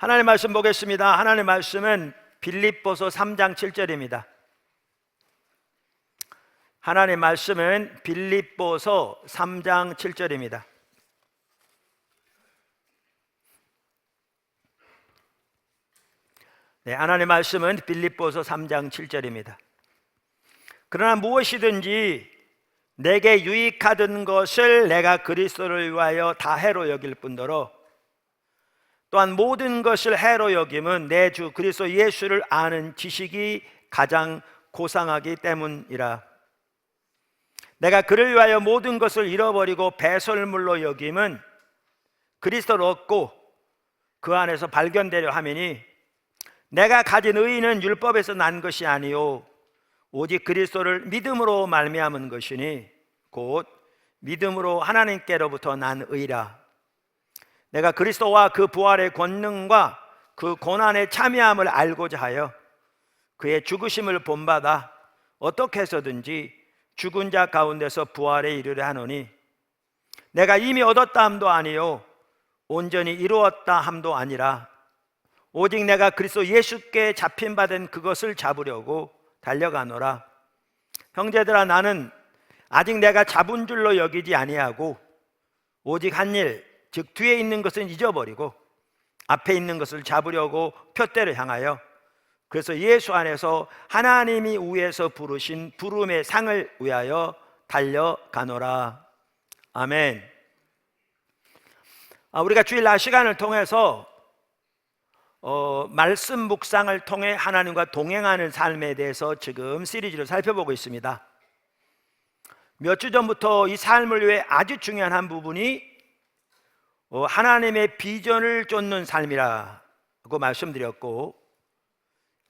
하나님의 말씀 보겠습니다. 하나님의 말씀은 빌립보서 3장 7절입니다. 하나님의 말씀은 빌립보서 3장 7절입니다. 네, 하나님의 말씀은 빌립보서 3장 7절입니다. 그러나 무엇이든지 내게 유익하던 것을 내가 그리스도를 위하여 다 해로 여길 뿐더러 또한 모든 것을 해로 여김은 내 주 그리스도 예수를 아는 지식이 가장 고상하기 때문이라. 내가 그를 위하여 모든 것을 잃어버리고 배설물로 여김은 그리스도를 얻고 그 안에서 발견되려 함이니 내가 가진 의의는 율법에서 난 것이 아니요 오직 그리스도를 믿음으로 말미암은 것이니 곧 믿음으로 하나님께로부터 난 의라. 내가 그리스도와 그 부활의 권능과 그 고난의 참여함을 알고자 하여 그의 죽으심을 본받아 어떻게 해서든지 죽은 자 가운데서 부활에 이르려 하노니 내가 이미 얻었다 함도 아니요 온전히 이루었다 함도 아니라 오직 내가 그리스도 예수께 잡힌 바 된 그것을 잡으려고 달려가노라. 형제들아, 나는 아직 내가 잡은 줄로 여기지 아니하고 오직 한 일, 즉 뒤에 있는 것은 잊어버리고 앞에 있는 것을 잡으려고 표대를 향하여 그래서 예수 안에서 하나님이 위에서 부르신 부름의 상을 위하여 달려가노라. 아멘. 우리가 주일 낮 시간을 통해서 말씀 묵상을 통해 하나님과 동행하는 삶에 대해서 지금 시리즈를 살펴보고 있습니다. 몇 주 전부터 이 삶을 위해 아주 중요한 한 부분이 하나님의 비전을 쫓는 삶이라고 말씀드렸고,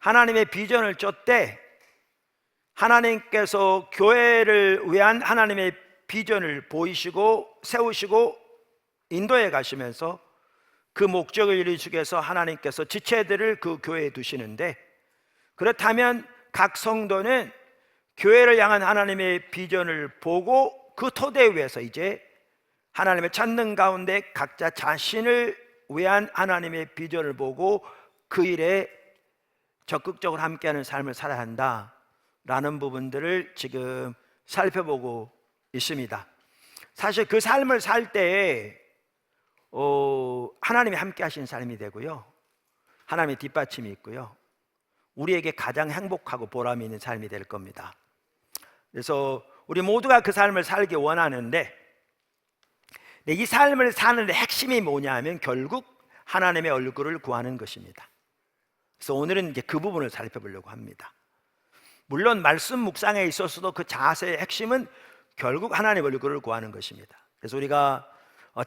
하나님의 비전을 쫓되 하나님께서 교회를 위한 하나님의 비전을 보이시고 세우시고 인도해 가시면서 그 목적을 이루시기 위해서 하나님께서 지체들을 그 교회에 두시는데, 그렇다면 각 성도는 교회를 향한 하나님의 비전을 보고 그 토대 위에서 이제 하나님의 찾는 가운데 각자 자신을 위한 하나님의 비전을 보고 그 일에 적극적으로 함께하는 삶을 살아야 한다라는 부분들을 지금 살펴보고 있습니다. 사실 그 삶을 살 때에 하나님이 함께 하시는 삶이 되고요, 하나님의 뒷받침이 있고요, 우리에게 가장 행복하고 보람이 있는 삶이 될 겁니다. 그래서 우리 모두가 그 삶을 살기 원하는데, 이 삶을 사는 데 핵심이 뭐냐면 결국 하나님의 얼굴을 구하는 것입니다. 그래서 오늘은 이제 그 부분을 살펴보려고 합니다. 물론 말씀 묵상에 있어서도 그 자세의 핵심은 결국 하나님의 얼굴을 구하는 것입니다. 그래서 우리가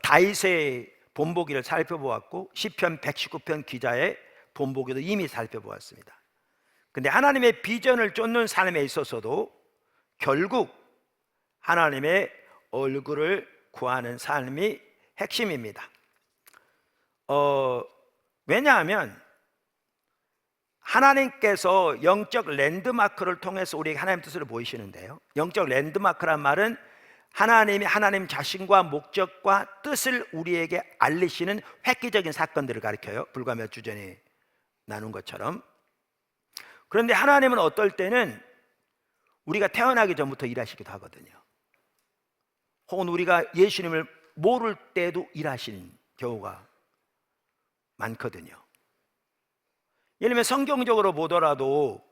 다윗의 본보기를 살펴보았고 시편 119편 기자의 본보기도 이미 살펴보았습니다. 근데 하나님의 비전을 쫓는 삶에 있어서도 결국 하나님의 얼굴을 구하는 삶이 핵심입니다. 왜냐하면 하나님께서 영적 랜드마크를 통해서 우리에게 하나님 뜻을 보이시는데요, 영적 랜드마크란 말은 하나님이 하나님 자신과 목적과 뜻을 우리에게 알리시는 획기적인 사건들을 가리켜요. 불과 몇 주 전에 나눈 것처럼. 그런데 하나님은 어떨 때는 우리가 태어나기 전부터 일하시기도 하거든요. 혹은 우리가 예수님을 모를 때도 일하시는 경우가 많거든요. 예를 들면 성경적으로 보더라도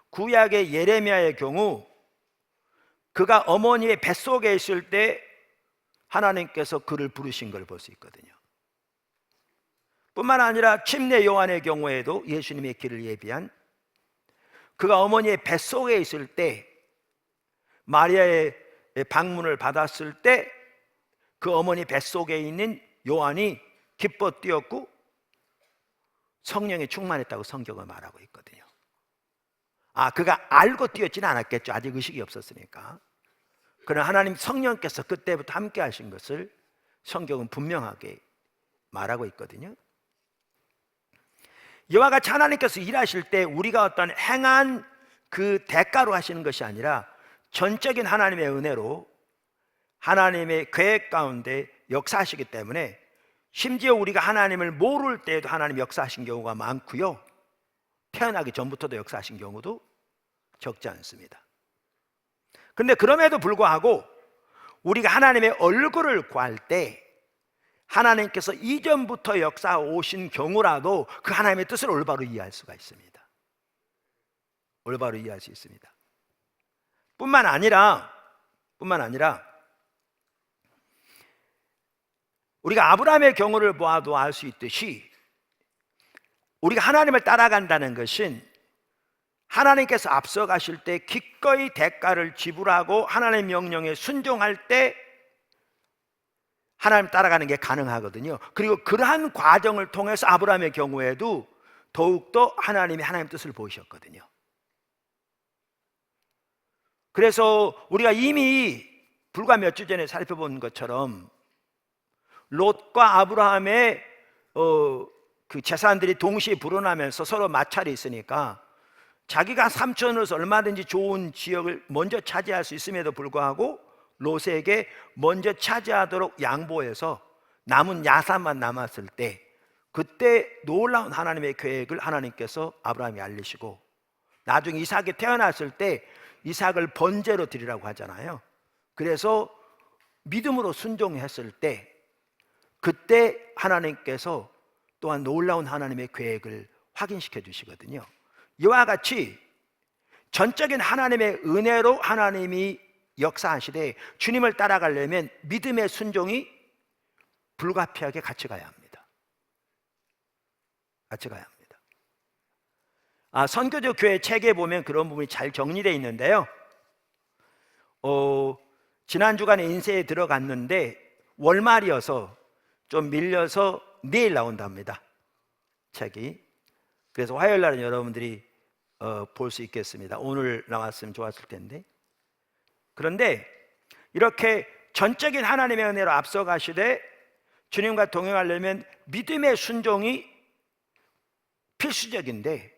구약의 예레미야의 경우 그가 어머니의 뱃속에 있을 때 하나님께서 그를 부르신 걸 볼 수 있거든요. 뿐만 아니라 침례 요한의 경우에도 예수님의 길을 예비한, 그가 어머니의 뱃속에 있을 때 마리아의 방문을 받았을 때 그 어머니 뱃속에 있는 요한이 기뻐 뛰었고 성령이 충만했다고 성경은 말하고 있거든요. 그가 알고 뛰었지는 않았겠죠. 아직 의식이 없었으니까. 그러나 하나님 성령께서 그때부터 함께 하신 것을 성경은 분명하게 말하고 있거든요. 이와 같이 하나님께서 일하실 때 우리가 어떤 행한 그 대가로 하시는 것이 아니라 전적인 하나님의 은혜로 하나님의 계획 가운데 역사하시기 때문에 심지어 우리가 하나님을 모를 때에도 하나님 역사하신 경우가 많고요, 태어나기 전부터도 역사하신 경우도 적지 않습니다. 근데 그럼에도 불구하고 우리가 하나님의 얼굴을 구할 때 하나님께서 이전부터 역사 오신 경우라도 그 하나님의 뜻을 올바로 이해할 수가 있습니다. 올바로 이해할 수 있습니다. 뿐만 아니라 우리가 아브라함의 경우를 보아도 알 수 있듯이 우리가 하나님을 따라간다는 것은 하나님께서 앞서가실 때 기꺼이 대가를 지불하고 하나님의 명령에 순종할 때 하나님 따라가는 게 가능하거든요. 그리고 그러한 과정을 통해서 아브라함의 경우에도 더욱더 하나님이 하나님의 뜻을 보이셨거든요. 그래서 우리가 이미 불과 몇 주 전에 살펴본 것처럼 롯과 아브라함의 그 재산들이 동시에 불어나면서 서로 마찰이 있으니까 자기가 삼촌으로서 얼마든지 좋은 지역을 먼저 차지할 수 있음에도 불구하고 롯에게 먼저 차지하도록 양보해서 남은 야산만 남았을 때, 그때 놀라운 하나님의 계획을 하나님께서 아브라함이 알리시고, 나중에 이삭이 태어났을 때 이삭을 번제로 드리라고 하잖아요. 그래서 믿음으로 순종했을 때 그때 하나님께서 또한 놀라운 하나님의 계획을 확인시켜 주시거든요. 이와 같이 전적인 하나님의 은혜로 하나님이 역사하시되 주님을 따라가려면 믿음의 순종이 불가피하게 같이 가야 합니다. 같이 가야 합니다. 선교적 교회 책에 보면 그런 부분이 잘 정리되어 있는데요, 지난 주간에 인쇄에 들어갔는데 월말이어서 좀 밀려서 내일 나온답니다, 책이. 그래서 화요일 날은 여러분들이 볼 수 있겠습니다. 오늘 나왔으면 좋았을 텐데. 그런데 이렇게 전적인 하나님의 은혜로 앞서가시되 주님과 동행하려면 믿음의 순종이 필수적인데,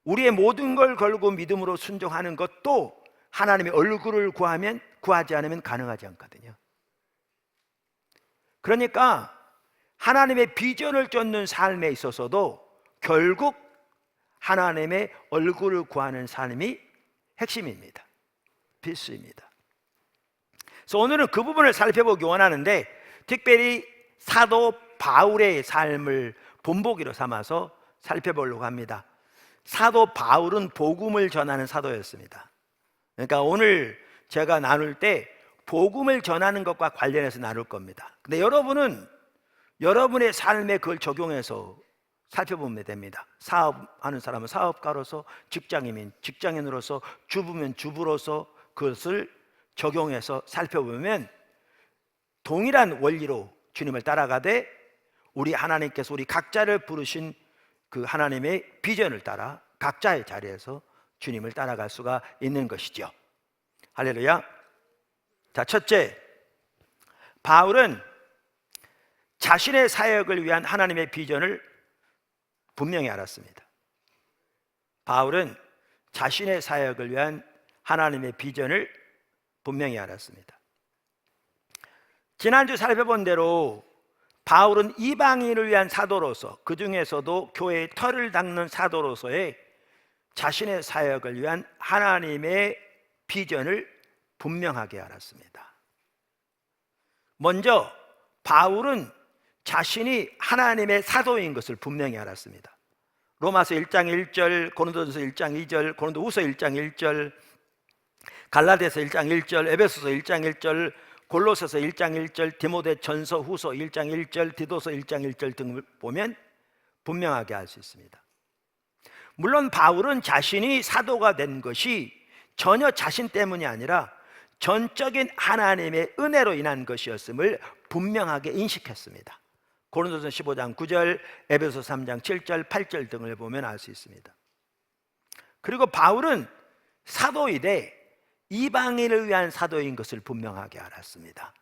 우리의 모든 걸 걸고 믿음으로 순종하는 것도 하나님의 얼굴을 구하지 않으면 가능하지 않거든요. 그러니까 하나님의 비전을 쫓는 삶에 있어서도 결국 하나님의 얼굴을 구하는 삶이 핵심입니다. 필수입니다. 그래서 오늘은 그 부분을 살펴보기 원하는데, 특별히 사도 바울의 삶을 본보기로 삼아서 살펴보려고 합니다. 사도 바울은 복음을 전하는 사도였습니다. 그러니까 오늘 제가 나눌 때 복음을 전하는 것과 관련해서 나눌 겁니다. 근데 여러분은 여러분의 삶에 그걸 적용해서 살펴보면 됩니다. 사업하는 사람은 사업가로서, 직장인이면 직장인으로서, 주부면 주부로서 그것을 적용해서 살펴보면 동일한 원리로 주님을 따라가되 우리 하나님께서 우리 각자를 부르신 그 하나님의 비전을 따라 각자의 자리에서 주님을 따라갈 수가 있는 것이죠. 할렐루야. 자, 첫째, 바울은 자신의 사역을 위한 하나님의 비전을 분명히 알았습니다. 바울은 자신의 사역을 위한 하나님의 비전을 분명히 알았습니다. 지난주 살펴본 대로 바울은 이방인을 위한 사도로서, 그 중에서도 교회의 털을 닦는 사도로서의 자신의 사역을 위한 하나님의 비전을 분명하게 알았습니다. 먼저 바울은 자신이 하나님의 사도인 것을 분명히 알았습니다. 로마서 1장 1절, 고린도전서 1장 2절, 고린도후서 1장 1절, 갈라디아서 1장 1절, 에베소서 1장 1절, 골로새서 1장 1절, 디모데전서 후서 1장 1절, 디도서 1장 1절 등을 보면 분명하게 알 수 있습니다. 물론 바울은 자신이 사도가 된 것이 전혀 자신 때문이 아니라 전적인 하나님의 은혜로 인한 것이었음을 분명하게 인식했습니다. 고린도전서 15장 9절, 에베소 3장 7절, 8절 등을 보면 알 수 있습니다. 그리고 바울은 사도이되 이방인을 위한 사도인 것을 분명하게 알았습니다.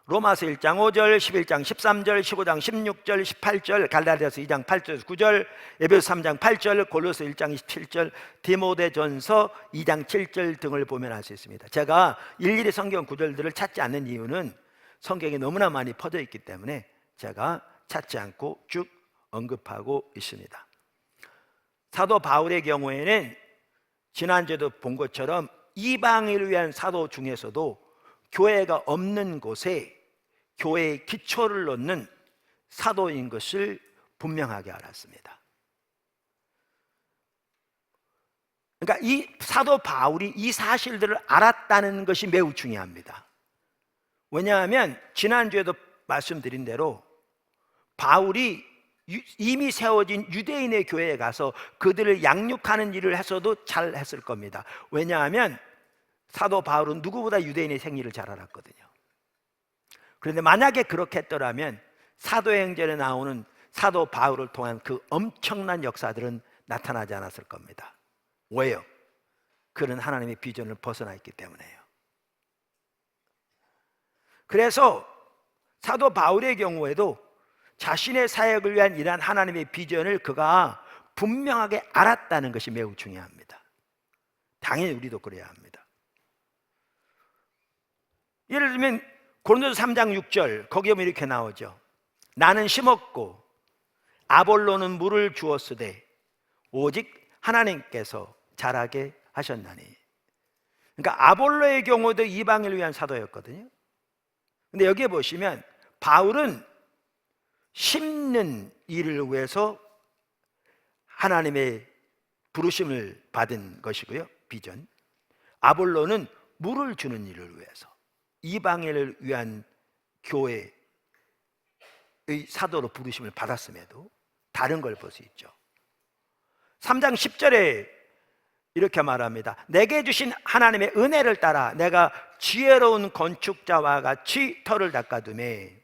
로마서 1장 5절, 11장 13절, 15장 16절, 18절, 갈라디아서 2장 8절 9절, 에베소 3장 8절, 골로새 1장 27절, 디모데전서 2장 7절 등을 보면 알 수 있습니다. 제가 일일이 성경 구절들을 찾지 않는 이유는 성경이 너무나 많이 퍼져 있기 때문에 제가 찾지 않고 쭉 언급하고 있습니다. 사도 바울의 경우에는 지난주에도 본 것처럼 이방인을 위한 사도 중에서도 교회가 없는 곳에 교회의 기초를 놓는 사도인 것을 분명하게 알았습니다. 그러니까 이 사도 바울이 이 사실들을 알았다는 것이 매우 중요합니다. 왜냐하면 지난주에도 말씀드린 대로 바울이 이미 세워진 유대인의 교회에 가서 그들을 양육하는 일을 했어도 잘 했을 겁니다. 왜냐하면 사도 바울은 누구보다 유대인의 생리를 잘 알았거든요. 그런데 만약에 그렇게 했더라면 사도행전에 나오는 사도 바울을 통한 그 엄청난 역사들은 나타나지 않았을 겁니다. 왜요? 그는 하나님의 비전을 벗어나 있기 때문에요. 그래서 사도 바울의 경우에도 자신의 사역을 위한 이러한 하나님의 비전을 그가 분명하게 알았다는 것이 매우 중요합니다. 당연히 우리도 그래야 합니다. 예를 들면 고린도서 3장 6절 거기에 보면 이렇게 나오죠. 나는 심었고 아볼로는 물을 주었으되 오직 하나님께서 자라게 하셨나니. 그러니까 아볼로의 경우도 이방인을 위한 사도였거든요. 근데 여기에 보시면 바울은 심는 일을 위해서 하나님의 부르심을 받은 것이고요, 비전. 아볼로는 물을 주는 일을 위해서 이방인을 위한 교회의 사도로 부르심을 받았음에도 다른 걸 볼 수 있죠. 3장 10절에 이렇게 말합니다. 내게 주신 하나님의 은혜를 따라 내가 지혜로운 건축자와 같이 터를 닦아두매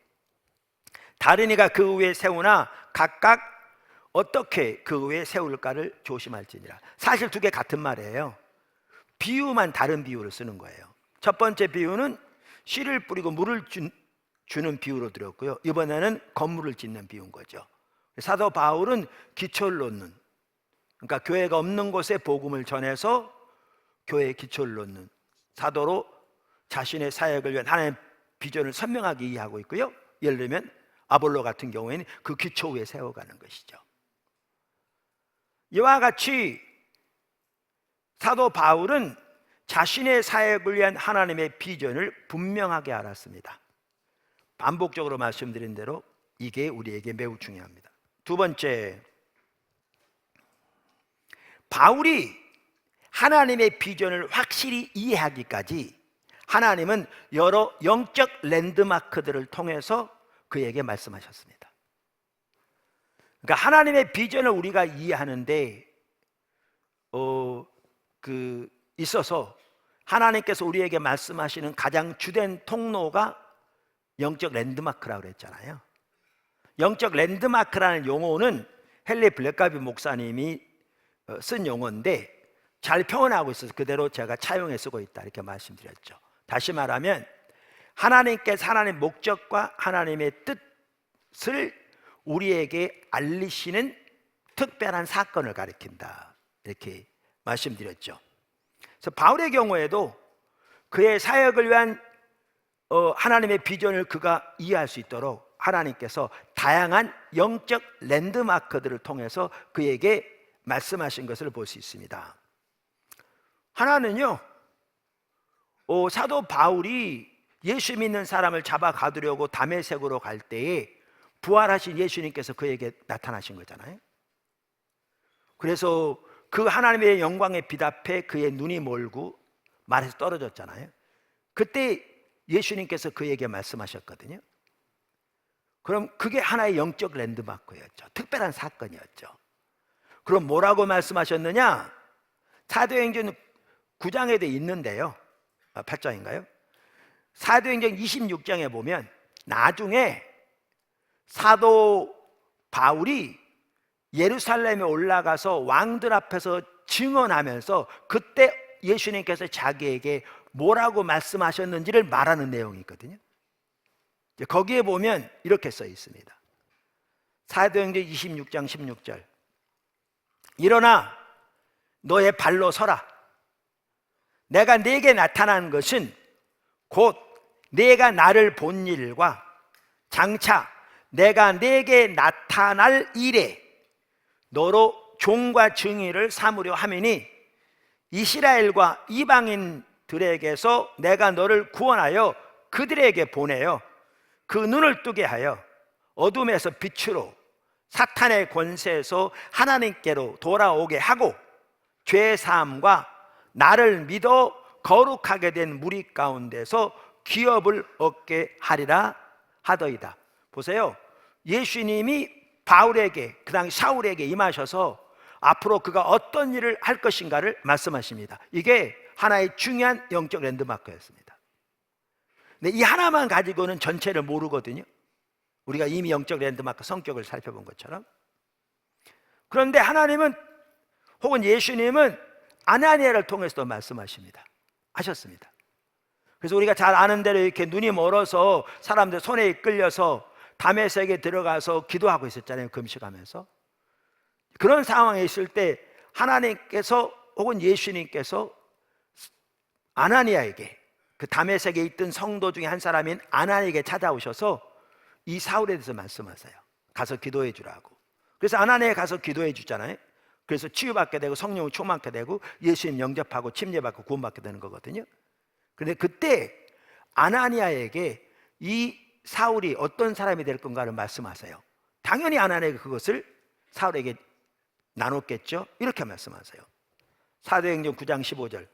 다른 이가 그 위에 세우나 각각 어떻게 그 위에 세울까를 조심할지니라. 사실 두 개 같은 말이에요. 비유만 다른 비유를 쓰는 거예요. 첫 번째 비유는 씨를 뿌리고 물을 주는 비유로 드렸고요, 이번에는 건물을 짓는 비유인 거죠. 사도 바울은 기초를 놓는, 그러니까 교회가 없는 곳에 복음을 전해서 교회의 기초를 놓는 사도로 자신의 사역을 위한 하나님의 비전을 선명하게 이해하고 있고요, 예를 들면 아볼로 같은 경우에는 그 기초 위에 세워가는 것이죠. 이와 같이 사도 바울은 자신의 사역을 위한 하나님의 비전을 분명하게 알았습니다. 반복적으로 말씀드린 대로 이게 우리에게 매우 중요합니다. 두 번째, 바울이 하나님의 비전을 확실히 이해하기까지 하나님은 여러 영적 랜드마크들을 통해서 그에게 말씀하셨습니다. 그러니까 하나님의 비전을 우리가 이해하는데 있어서 하나님께서 우리에게 말씀하시는 가장 주된 통로가 영적 랜드마크라고 그랬잖아요. 영적 랜드마크라는 용어는 헨리 블랙가비 목사님이 쓴 용어인데 잘 표현하고 있어서 그대로 제가 차용해 쓰고 있다 이렇게 말씀드렸죠. 다시 말하면 하나님께서 하나님의 목적과 하나님의 뜻을 우리에게 알리시는 특별한 사건을 가리킨다 이렇게 말씀드렸죠. 그래서 바울의 경우에도 그의 사역을 위한 하나님의 비전을 그가 이해할 수 있도록 하나님께서 다양한 영적 랜드마크들을 통해서 그에게 말씀하신 것을 볼 수 있습니다. 하나는요, 사도 바울이 예수 믿는 사람을 잡아 가두려고 다메섹으로 갈 때에 부활하신 예수님께서 그에게 나타나신 거잖아요. 그래서 그 하나님의 영광에 빛 앞에 그의 눈이 멀고 말에서 떨어졌잖아요. 그때 예수님께서 그에게 말씀하셨거든요. 그럼 그게 하나의 영적 랜드마크였죠. 특별한 사건이었죠. 그럼 뭐라고 말씀하셨느냐? 사도행전 9장에도 있는데요, 8장인가요? 사도행전 26장에 보면 나중에 사도 바울이 예루살렘에 올라가서 왕들 앞에서 증언하면서 그때 예수님께서 자기에게 뭐라고 말씀하셨는지를 말하는 내용이 있거든요. 거기에 보면 이렇게 써 있습니다. 사도행전 26장 16절. 일어나 너의 발로 서라. 내가 네게 나타난 것은 곧 네가 나를 본 일과 장차 내가 네게 나타날 일에 너로 종과 증인을 삼으려 함이니 이스라엘과 이방인들에게서 내가 너를 구원하여 그들에게 보내어 그 눈을 뜨게 하여 어둠에서 빛으로 사탄의 권세에서 하나님께로 돌아오게 하고 죄 사함과 나를 믿어 거룩하게 된 무리 가운데서 기업을 얻게 하리라 하더이다. 보세요. 예수님이 바울에게, 그 당시 사울에게 임하셔서 앞으로 그가 어떤 일을 할 것인가를 말씀하십니다. 이게 하나의 중요한 영적 랜드마크였습니다. 근데 이 하나만 가지고는 전체를 모르거든요. 우리가 이미 영적 랜드마크 성격을 살펴본 것처럼. 그런데 하나님은, 혹은 예수님은 아나니아를 통해서도 말씀하십니다. 하셨습니다. 그래서 우리가 잘 아는 대로 이렇게 눈이 멀어서 사람들 손에 이끌려서 다메섹에 들어가서 기도하고 있었잖아요. 금식하면서. 그런 상황에 있을 때 하나님께서 혹은 예수님께서 아나니아에게, 그 다메섹에 있던 성도 중에 한 사람인 아나니아에게 찾아오셔서 이 사울에 대해서 말씀하세요. 가서 기도해 주라고. 그래서 아나니아에 가서 기도해 주잖아요. 그래서 치유받게 되고 성령을 충만하게 되고 예수님 영접하고 침례받고 구원받게 되는 거거든요. 그런데 그때 아나니아에게 이 사울이 어떤 사람이 될 건가를 말씀하세요. 당연히 아나니아가 그것을 사울에게 나눴겠죠. 이렇게 말씀하세요. 사도행전 9장 15절.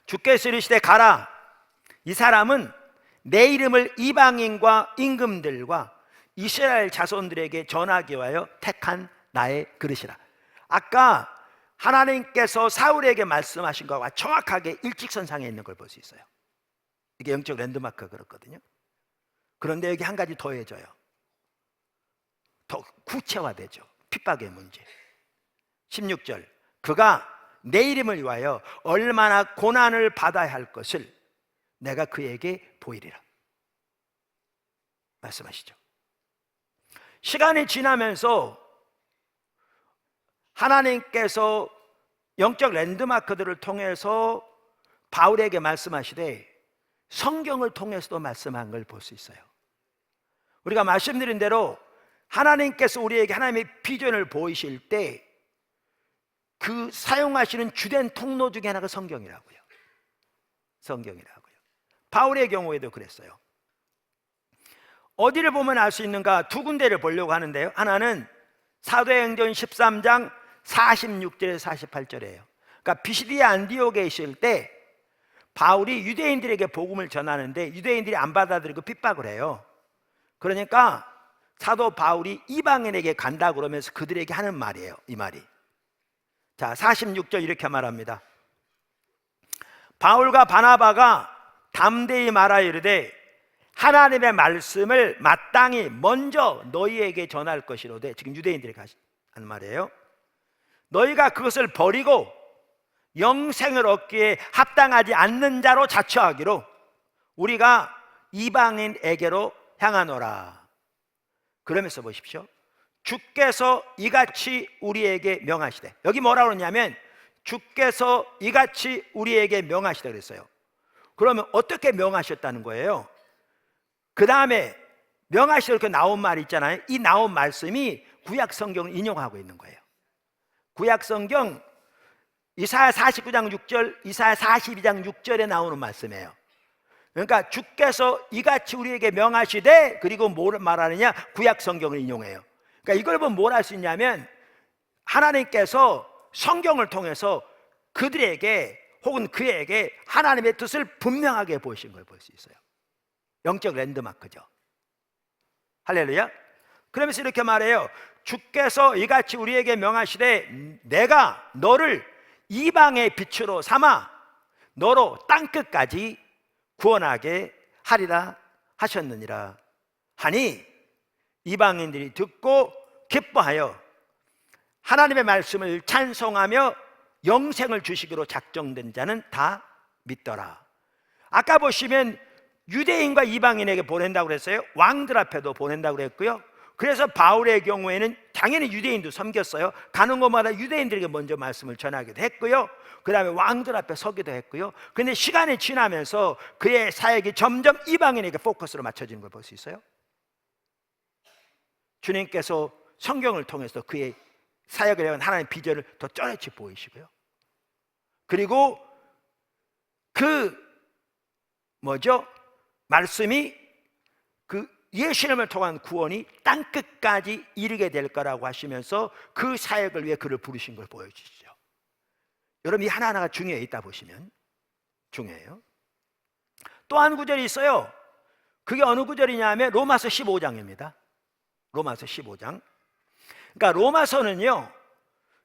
주께서 이르시되 가라. 이 사람은 내 이름을 이방인과 임금들과 이스라엘 자손들에게 전하기 위하여 택한 나의 그릇이라. 아까 하나님께서 사울에게 말씀하신 것과 정확하게 일직선상에 있는 걸 볼 수 있어요. 이게 영적 랜드마크가 그렇거든요. 그런데 여기 한 가지 더해져요. 더 구체화되죠. 핍박의 문제. 16절. 그가 내 이름을 위하여 얼마나 고난을 받아야 할 것을 내가 그에게 보이리라 말씀하시죠. 시간이 지나면서 하나님께서 영적 랜드마크들을 통해서 바울에게 말씀하시되 성경을 통해서도 말씀한 걸 볼 수 있어요. 우리가 말씀드린 대로 하나님께서 우리에게 하나님의 비전을 보이실 때 그 사용하시는 주된 통로 중에 하나가 성경이라고요. 성경이라고요. 바울의 경우에도 그랬어요. 어디를 보면 알 수 있는가? 두 군데를 보려고 하는데요. 하나는 사도행전 13장 46절에서 48절이에요. 그러니까 비시디아 안디옥에 있을 때 바울이 유대인들에게 복음을 전하는데 유대인들이 안 받아들이고 핍박을 해요. 그러니까 사도 바울이 이방인에게 간다 그러면서 그들에게 하는 말이에요. 이 말이. 자, 46절 이렇게 말합니다. 바울과 바나바가 담대히 말하여 이르되 하나님의 말씀을 마땅히 먼저 너희에게 전할 것이로되, 지금 유대인들이 하는 말이에요. 너희가 그것을 버리고 영생을 얻기에 합당하지 않는 자로 자처하기로 우리가 이방인에게로 향하노라. 그러면서 보십시오. 주께서 이같이 우리에게 명하시되, 여기 뭐라고 그러냐면 주께서 이같이 우리에게 명하시다 그랬어요. 그러면 어떻게 명하셨다는 거예요? 그 다음에 명하시다 이렇게 나온 말이 있잖아요. 이 나온 말씀이 구약 성경을 인용하고 있는 거예요. 구약 성경 이사야 49장 6절, 이사야 42장 6절에 나오는 말씀이에요. 그러니까 주께서 이같이 우리에게 명하시되, 그리고 뭘 말하느냐? 구약 성경을 인용해요. 그러니까 이걸 보면 뭘 할 수 있냐면 하나님께서 성경을 통해서 그들에게 혹은 그에게 하나님의 뜻을 분명하게 보이신 걸 볼 수 있어요. 영적 랜드마크죠. 할렐루야. 그러면서 이렇게 말해요. 주께서 이같이 우리에게 명하시되 내가 너를 이방의 빛으로 삼아 너로 땅끝까지 구원하게 하리라 하셨느니라 하니, 이방인들이 듣고 기뻐하여 하나님의 말씀을 찬송하며 영생을 주시기로 작정된 자는 다 믿더라. 아까 보시면 유대인과 이방인에게 보낸다고 그랬어요. 왕들 앞에도 보낸다고 그랬고요. 그래서 바울의 경우에는 당연히 유대인도 섬겼어요. 가는 곳마다 유대인들에게 먼저 말씀을 전하기도 했고요. 그 다음에 왕들 앞에 서기도 했고요. 그런데 시간이 지나면서 그의 사역이 점점 이방인에게 포커스로 맞춰지는 걸 볼 수 있어요. 주님께서 성경을 통해서 그의 사역을 향한 하나님의 비전을 더 쩌렷이 보이시고요. 그리고 그 말씀이 그 예수님을 통한 구원이 땅끝까지 이르게 될 거라고 하시면서 그 사역을 위해 그를 부르신 걸 보여주시죠. 여러분, 이 하나하나가 중요해 있다 보시면 중요해요. 또 한 구절이 있어요. 그게 어느 구절이냐면 로마서 15장입니다. 로마서 15장. 그러니까 로마서는요,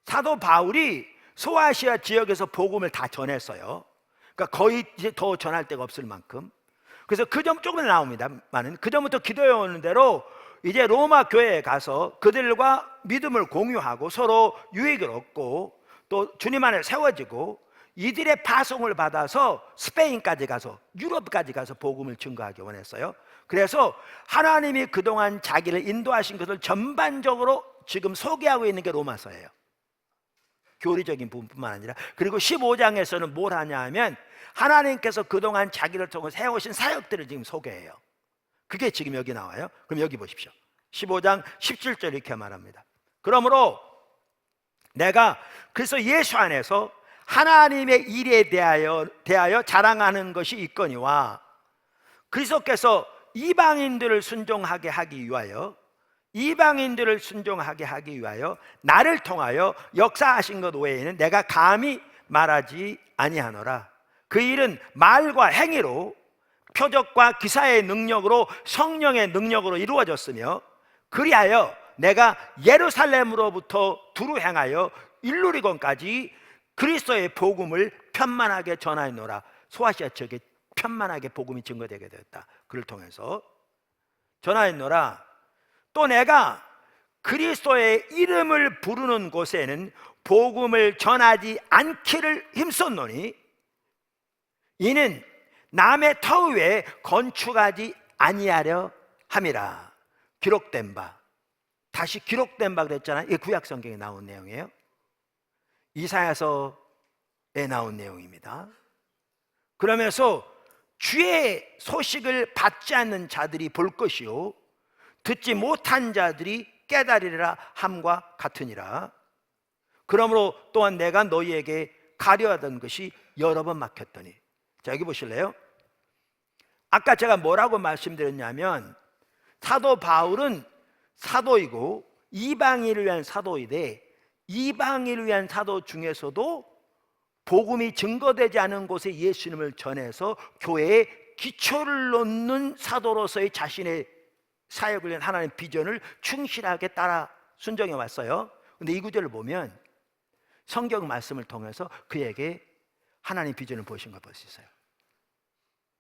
사도 바울이 소아시아 지역에서 복음을 다 전했어요. 그러니까 거의 이제 더 전할 데가 없을 만큼. 그래서 그 점 조금 나옵니다만은 그 전부터 기도해 오는 대로 이제 로마 교회에 가서 그들과 믿음을 공유하고 서로 유익을 얻고 또 주님 안에 세워지고 이들의 파송을 받아서 스페인까지 가서 유럽까지 가서 복음을 증거하기 원했어요. 그래서 하나님이 그동안 자기를 인도하신 것을 전반적으로 지금 소개하고 있는 게 로마서예요. 교리적인 부분뿐만 아니라. 그리고 15장에서는 뭘 하냐 하면 하나님께서 그동안 자기를 통해서 해오신 사역들을 지금 소개해요. 그게 지금 여기 나와요. 그럼 여기 보십시오. 15장 17절 이렇게 말합니다. 그러므로 내가 그래서 예수 안에서 하나님의 일에 대하여 자랑하는 것이 있거니와 그리스도께서 이방인들을 순종하게 하기 위하여 나를 통하여 역사하신 것 외에는 내가 감히 말하지 아니하노라. 그 일은 말과 행위로 표적과 기사의 능력으로 성령의 능력으로 이루어졌으며 그리하여 내가 예루살렘으로부터 두루 행하여 일루리곤까지 그리스도의 복음을 편만하게 전하노라. 소아시아 지역에 편만하게 복음이 증거되게 되었다. 그를 통해서 전하노라. 또 내가 그리스도의 이름을 부르는 곳에는 복음을 전하지 않기를 힘썼노니 이는 남의 터 위에 건축하지 아니하려 함이라. 기록된 바, 다시 기록된 바 그랬잖아요. 이게 구약 성경에 나온 내용이에요. 이사야서에 나온 내용입니다. 그러면서 주의 소식을 받지 않는 자들이 볼 것이요 듣지 못한 자들이 깨달으리라 함과 같으니라. 그러므로 또한 내가 너희에게 가려하던 것이 여러 번 막혔더니. 자, 여기 보실래요? 아까 제가 뭐라고 말씀드렸냐면 사도 바울은 사도이고 이방인을 위한 사도인데 이방인을 위한 사도 중에서도 복음이 증거되지 않은 곳에 예수님을 전해서 교회에 기초를 놓는 사도로서의 자신의 사역을 위한 하나님의 비전을 충실하게 따라 순종해 왔어요. 근데 이 구절을 보면 성경 말씀을 통해서 그에게 하나님 비전을 보신 걸 볼 수 있어요.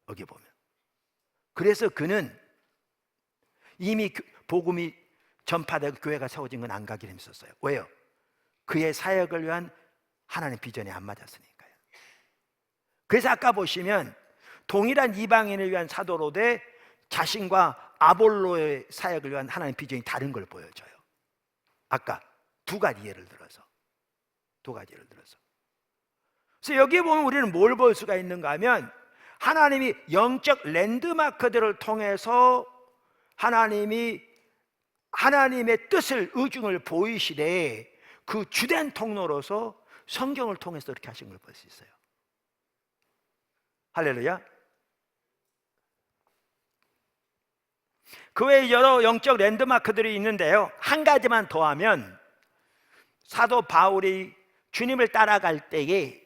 여기 보면. 그래서 그는 이미 복음이 전파되고 교회가 세워진 건 안 가기로 했었어요. 왜요? 그의 사역을 위한 하나님 비전이 안 맞았으니까요. 그래서 아까 보시면 동일한 이방인을 위한 사도로 돼 자신과 아볼로의 사역을 위한 하나님 비전이 다른 걸 보여줘요. 아까 두 가지 예를 들어서. 그래서 여기 보면 우리는 뭘 볼 수가 있는가 하면 하나님이 영적 랜드마크들을 통해서 하나님이 하나님의 뜻을 의중을 보이시되 그 주된 통로로서 성경을 통해서 이렇게 하신 걸 볼 수 있어요. 할렐루야. 그 외에 여러 영적 랜드마크들이 있는데요, 한 가지만 더하면 사도 바울이 주님을 따라갈 때에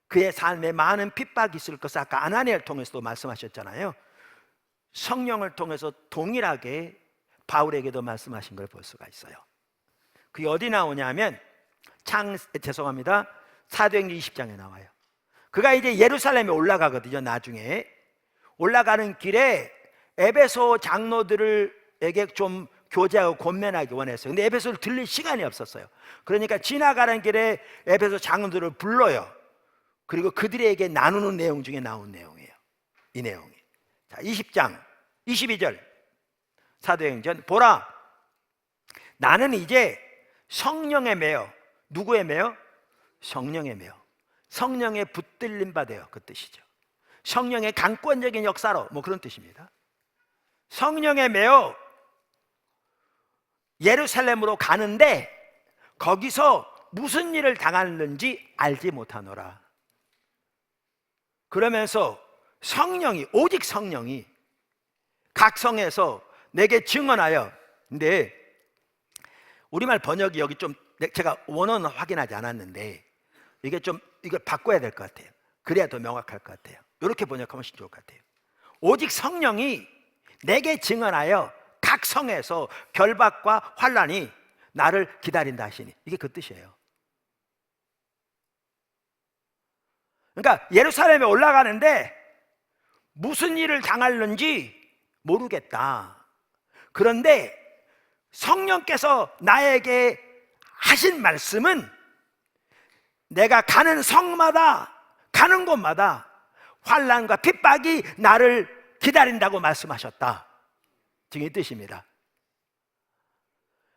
그의 삶에 많은 핍박이 있을 것을 아까 아나니아를 통해서도 말씀하셨잖아요. 성령을 통해서 동일하게 바울에게도 말씀하신 걸 볼 수가 있어요. 그게 어디 나오냐면 사도행전 20장에 나와요. 그가 이제 예루살렘에 올라가거든요. 나중에 올라가는 길에 에베소 장로들에게 좀 교제하고 권면하기 원했어요. 근데 에베소를 들릴 시간이 없었어요. 그러니까 지나가는 길에 에베소 장로들을 불러요. 그리고 그들에게 나누는 내용 중에 나온 내용이에요. 이 내용이. 자, 20장 22절 사도행전. 보라, 나는 이제 성령에 매여. 누구에 매여? 성령에 매여. 성령에 붙들림 받아요. 그 뜻이죠. 성령의 강권적인 역사로, 뭐 그런 뜻입니다. 성령에 매여 예루살렘으로 가는데 거기서 무슨 일을 당하는지 알지 못하노라. 그러면서 성령이, 오직 성령이 각 성에서 내게 증언하여. 근데 우리말 번역이 여기 좀 제가 원어는 확인하지 않았는데 이게 좀 이걸 바꿔야 될 것 같아요. 그래야 더 명확할 것 같아요. 이렇게 번역하면 좋을 것 같아요. 오직 성령이 내게 증언하여 각 성에서 결박과 환난이 나를 기다린다 하시니, 이게 그 뜻이에요. 그러니까 예루살렘에 올라가는데 무슨 일을 당하는지 모르겠다. 그런데 성령께서 나에게 하신 말씀은 내가 가는 성마다, 가는 곳마다 환난과 핍박이 나를 기다린다고 말씀하셨다. 지금 이 뜻입니다.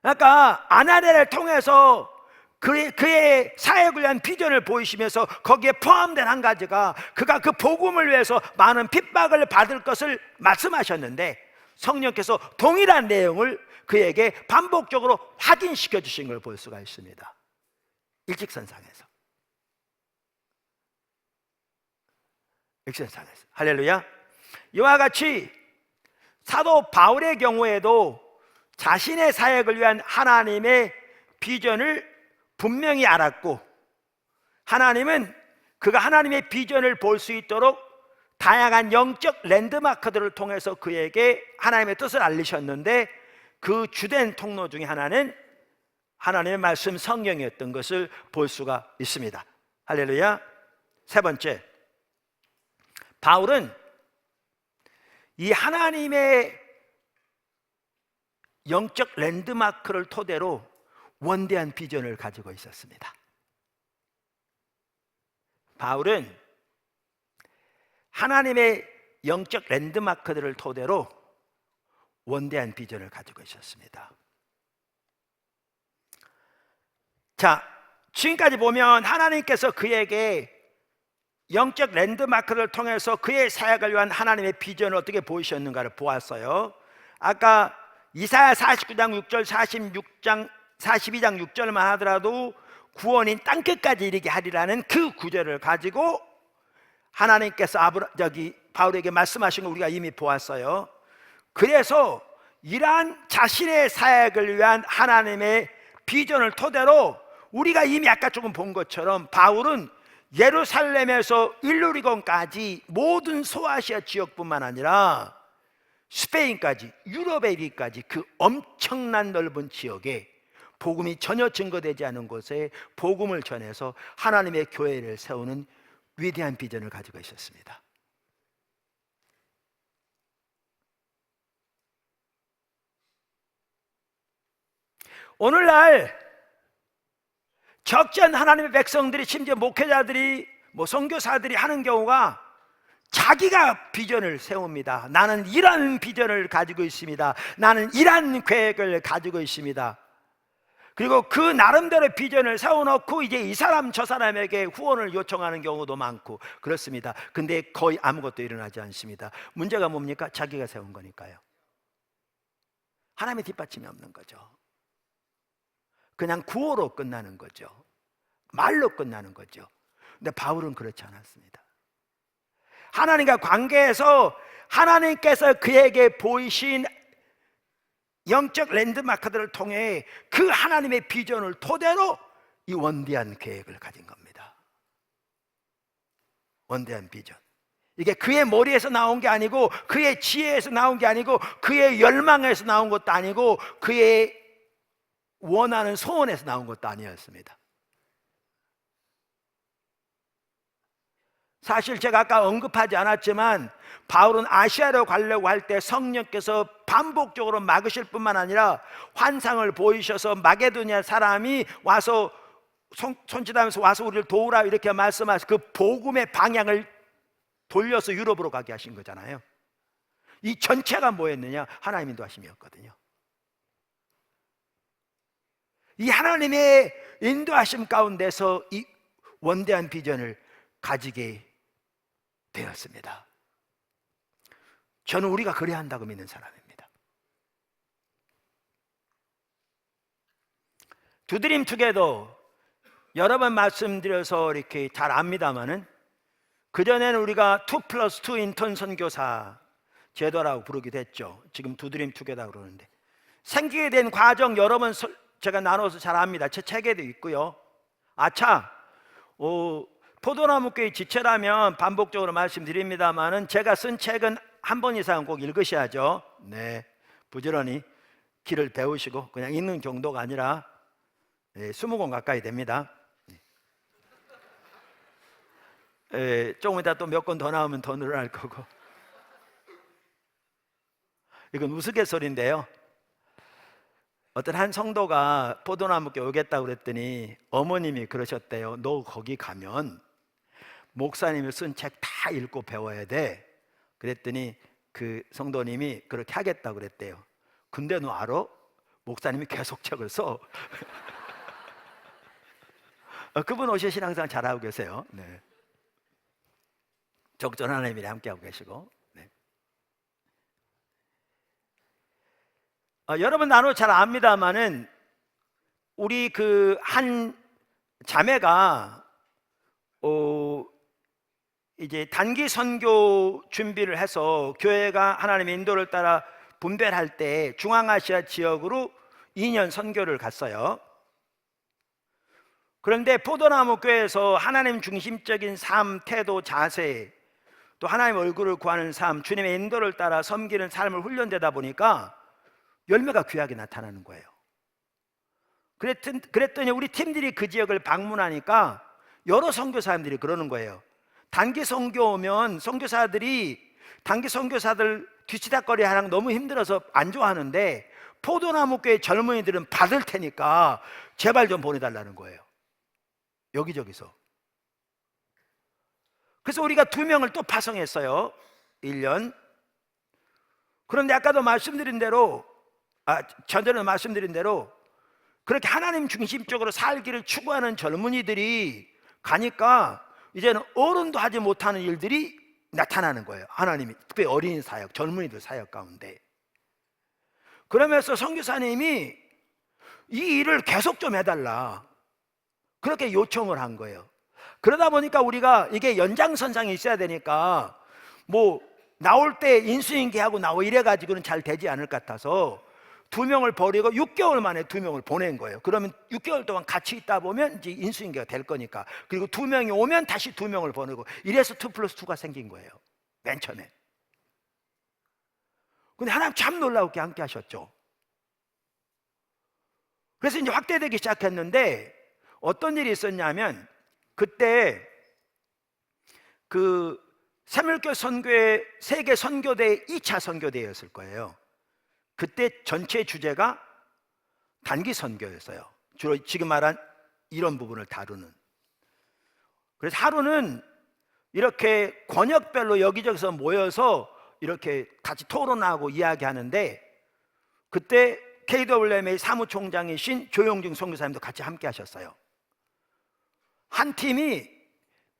그러니까 아나니아를 통해서 그의 사역을 위한 비전을 보이시면서 거기에 포함된 한 가지가 그가 그 복음을 위해서 많은 핍박을 받을 것을 말씀하셨는데 성령께서 동일한 내용을 그에게 반복적으로 확인시켜 주신 걸 볼 수가 있습니다. 일직선상에서. 일직선상에서. 할렐루야. 이와 같이 사도 바울의 경우에도 자신의 사역을 위한 하나님의 비전을 분명히 알았고, 하나님은 그가 하나님의 비전을 볼 수 있도록 다양한 영적 랜드마크들을 통해서 그에게 하나님의 뜻을 알리셨는데, 그 주된 통로 중에 하나는 하나님의 말씀 성경이었던 것을 볼 수가 있습니다. 할렐루야. 세 번째, 바울은 이 하나님의 영적 랜드마크를 토대로 원대한 비전을 가지고 있었습니다. 바울은 하나님의 영적 랜드마크들을 토대로 원대한 비전을 가지고 있었습니다. 자, 지금까지 보면 하나님께서 그에게 영적 랜드마크를 통해서 그의 사역을 위한 하나님의 비전을 어떻게 보이셨는가를 보았어요. 아까 이사야 49장 6절, 42장 6절만 하더라도 구원인 땅끝까지 이르게 하리라는 그 구절을 가지고 하나님께서 바울에게 말씀하신 걸 우리가 이미 보았어요. 그래서 이러한 자신의 사역을 위한 하나님의 비전을 토대로 우리가 이미 아까 조금 본 것처럼 바울은 예루살렘에서 일루리건까지 모든 소아시아 지역뿐만 아니라 스페인까지, 유럽에 이르기까지 그 엄청난 넓은 지역에 복음이 전혀 증거되지 않은 곳에 복음을 전해서 하나님의 교회를 세우는 위대한 비전을 가지고 있었습니다. 오늘날 적지 않은 하나님의 백성들이, 심지어 목회자들이, 선교사들이 하는 경우가 자기가 비전을 세웁니다. 나는 이런 비전을 가지고 있습니다. 나는 이런 계획을 가지고 있습니다. 그리고 그 나름대로 비전을 세워놓고 이제 이 사람 저 사람에게 후원을 요청하는 경우도 많고 그렇습니다. 근데 거의 아무것도 일어나지 않습니다. 문제가 뭡니까? 자기가 세운 거니까요. 하나님의 뒷받침이 없는 거죠. 그냥 구호로 끝나는 거죠. 말로 끝나는 거죠. 근데 바울은 그렇지 않았습니다. 하나님과 관계에서 하나님께서 그에게 보이신 영적 랜드마크들을 통해 그 하나님의 비전을 토대로 이 원대한 계획을 가진 겁니다. 원대한 비전. 이게 그의 머리에서 나온 게 아니고, 그의 지혜에서 나온 게 아니고, 그의 열망에서 나온 것도 아니고, 그의 원하는 소원에서 나온 것도 아니었습니다. 사실 제가 아까 언급하지 않았지만 바울은 아시아로 가려고 할 때 성령께서 반복적으로 막으실 뿐만 아니라 환상을 보이셔서 마게도니아 사람이 와서 손짓하면서 와서 우리를 도우라 이렇게 말씀하셔서 그 복음의 방향을 돌려서 유럽으로 가게 하신 거잖아요. 이 전체가 뭐였느냐? 하나님 인도하심이었거든요. 이 하나님의 인도하심 가운데서 이 원대한 비전을 가지게 되었습니다. 저는 우리가 그래야 한다고 믿는 사람입니다. 두드림 투게더 여러 번 말씀드려서 이렇게 잘 압니다마는 그전에는 우리가 2+2 인턴 선교사 제도라고 부르기도 했죠. 지금 두드림 투게더 그러는데 생기게 된 과정 여러 번 제가 나눠서 잘 압니다. 제 책에도 있고요. 포도나무교회 지체라면 반복적으로 말씀드립니다마는 제가 쓴 책은 한 번 이상은 꼭 읽으셔야죠. 네, 부지런히 길을 배우시고 그냥 읽는 정도가 아니라 20권 가까이 됩니다. 조금 이따 또 몇 권 더 나오면 더 늘어날 거고. 이건 우스갯소리인데요. 어떤 한 성도가 포도나무께 오겠다고 그랬더니 어머님이 그러셨대요. 너 거기 가면 목사님이 쓴 책 다 읽고 배워야 돼. 그랬더니 그 성도님이 그렇게 하겠다고 그랬대요. 근데 너 알아? 목사님이 계속 책을 써. 그분 오셔 신앙생활 잘하고 계세요. 네. 적절한 하나님이 함께하고 계시고. 네. 여러분 나눠 잘 압니다마는 우리 그 한 자매가 이제 단기 선교 준비를 해서 교회가 하나님의 인도를 따라 분배할 때 중앙아시아 지역으로 2년 선교를 갔어요. 그런데 포도나무 교회에서 하나님 중심적인 삶, 태도, 자세, 또 하나님 얼굴을 구하는 삶, 주님의 인도를 따라 섬기는 삶을 훈련되다 보니까 열매가 귀하게 나타나는 거예요. 그랬더니 우리 팀들이 그 지역을 방문하니까 여러 선교사님들이 그러는 거예요. 단기 선교 오면 단기 선교사들 뒤치다거리 하는 너무 힘들어서 안 좋아하는데 포도나무 교회 젊은이들은 받을 테니까 제발 좀 보내달라는 거예요. 여기저기서. 그래서 우리가 2명을 또 파송했어요. 1년. 그런데 아까도 말씀드린 대로 전에 말씀드린 대로 그렇게 하나님 중심적으로 살기를 추구하는 젊은이들이 가니까 이제는 어른도 하지 못하는 일들이 나타나는 거예요. 하나님이 특별히 어린이 사역, 젊은이들 사역 가운데. 그러면서 선교사님이 이 일을 계속 좀 해달라 그렇게 요청을 한 거예요. 그러다 보니까 우리가 이게 연장선상에 있어야 되니까 뭐 나올 때 인수인계하고 나오고 이래가지고는 잘 되지 않을 것 같아서 2명을 버리고 6개월 만에 2명을 보낸 거예요. 그러면 6개월 동안 같이 있다 보면 이제 인수인계가 될 거니까. 그리고 2명이 오면 다시 2명을 보내고 이래서 2+2가 생긴 거예요. 맨 처음에. 근데 하나님 참 놀라우게 함께 하셨죠. 그래서 이제 확대되기 시작했는데 어떤 일이 있었냐면 그때 그 새물교 선교회 세계 선교대 2차 선교대회였을 거예요. 그때 전체 주제가 단기 선교였어요. 주로 지금 말한 이런 부분을 다루는. 그래서 하루는 이렇게 권역별로 여기저기서 모여서 이렇게 같이 토론하고 이야기하는데 그때 KWMA 사무총장이신 조용중 선교사님도 같이 함께 하셨어요. 한 팀이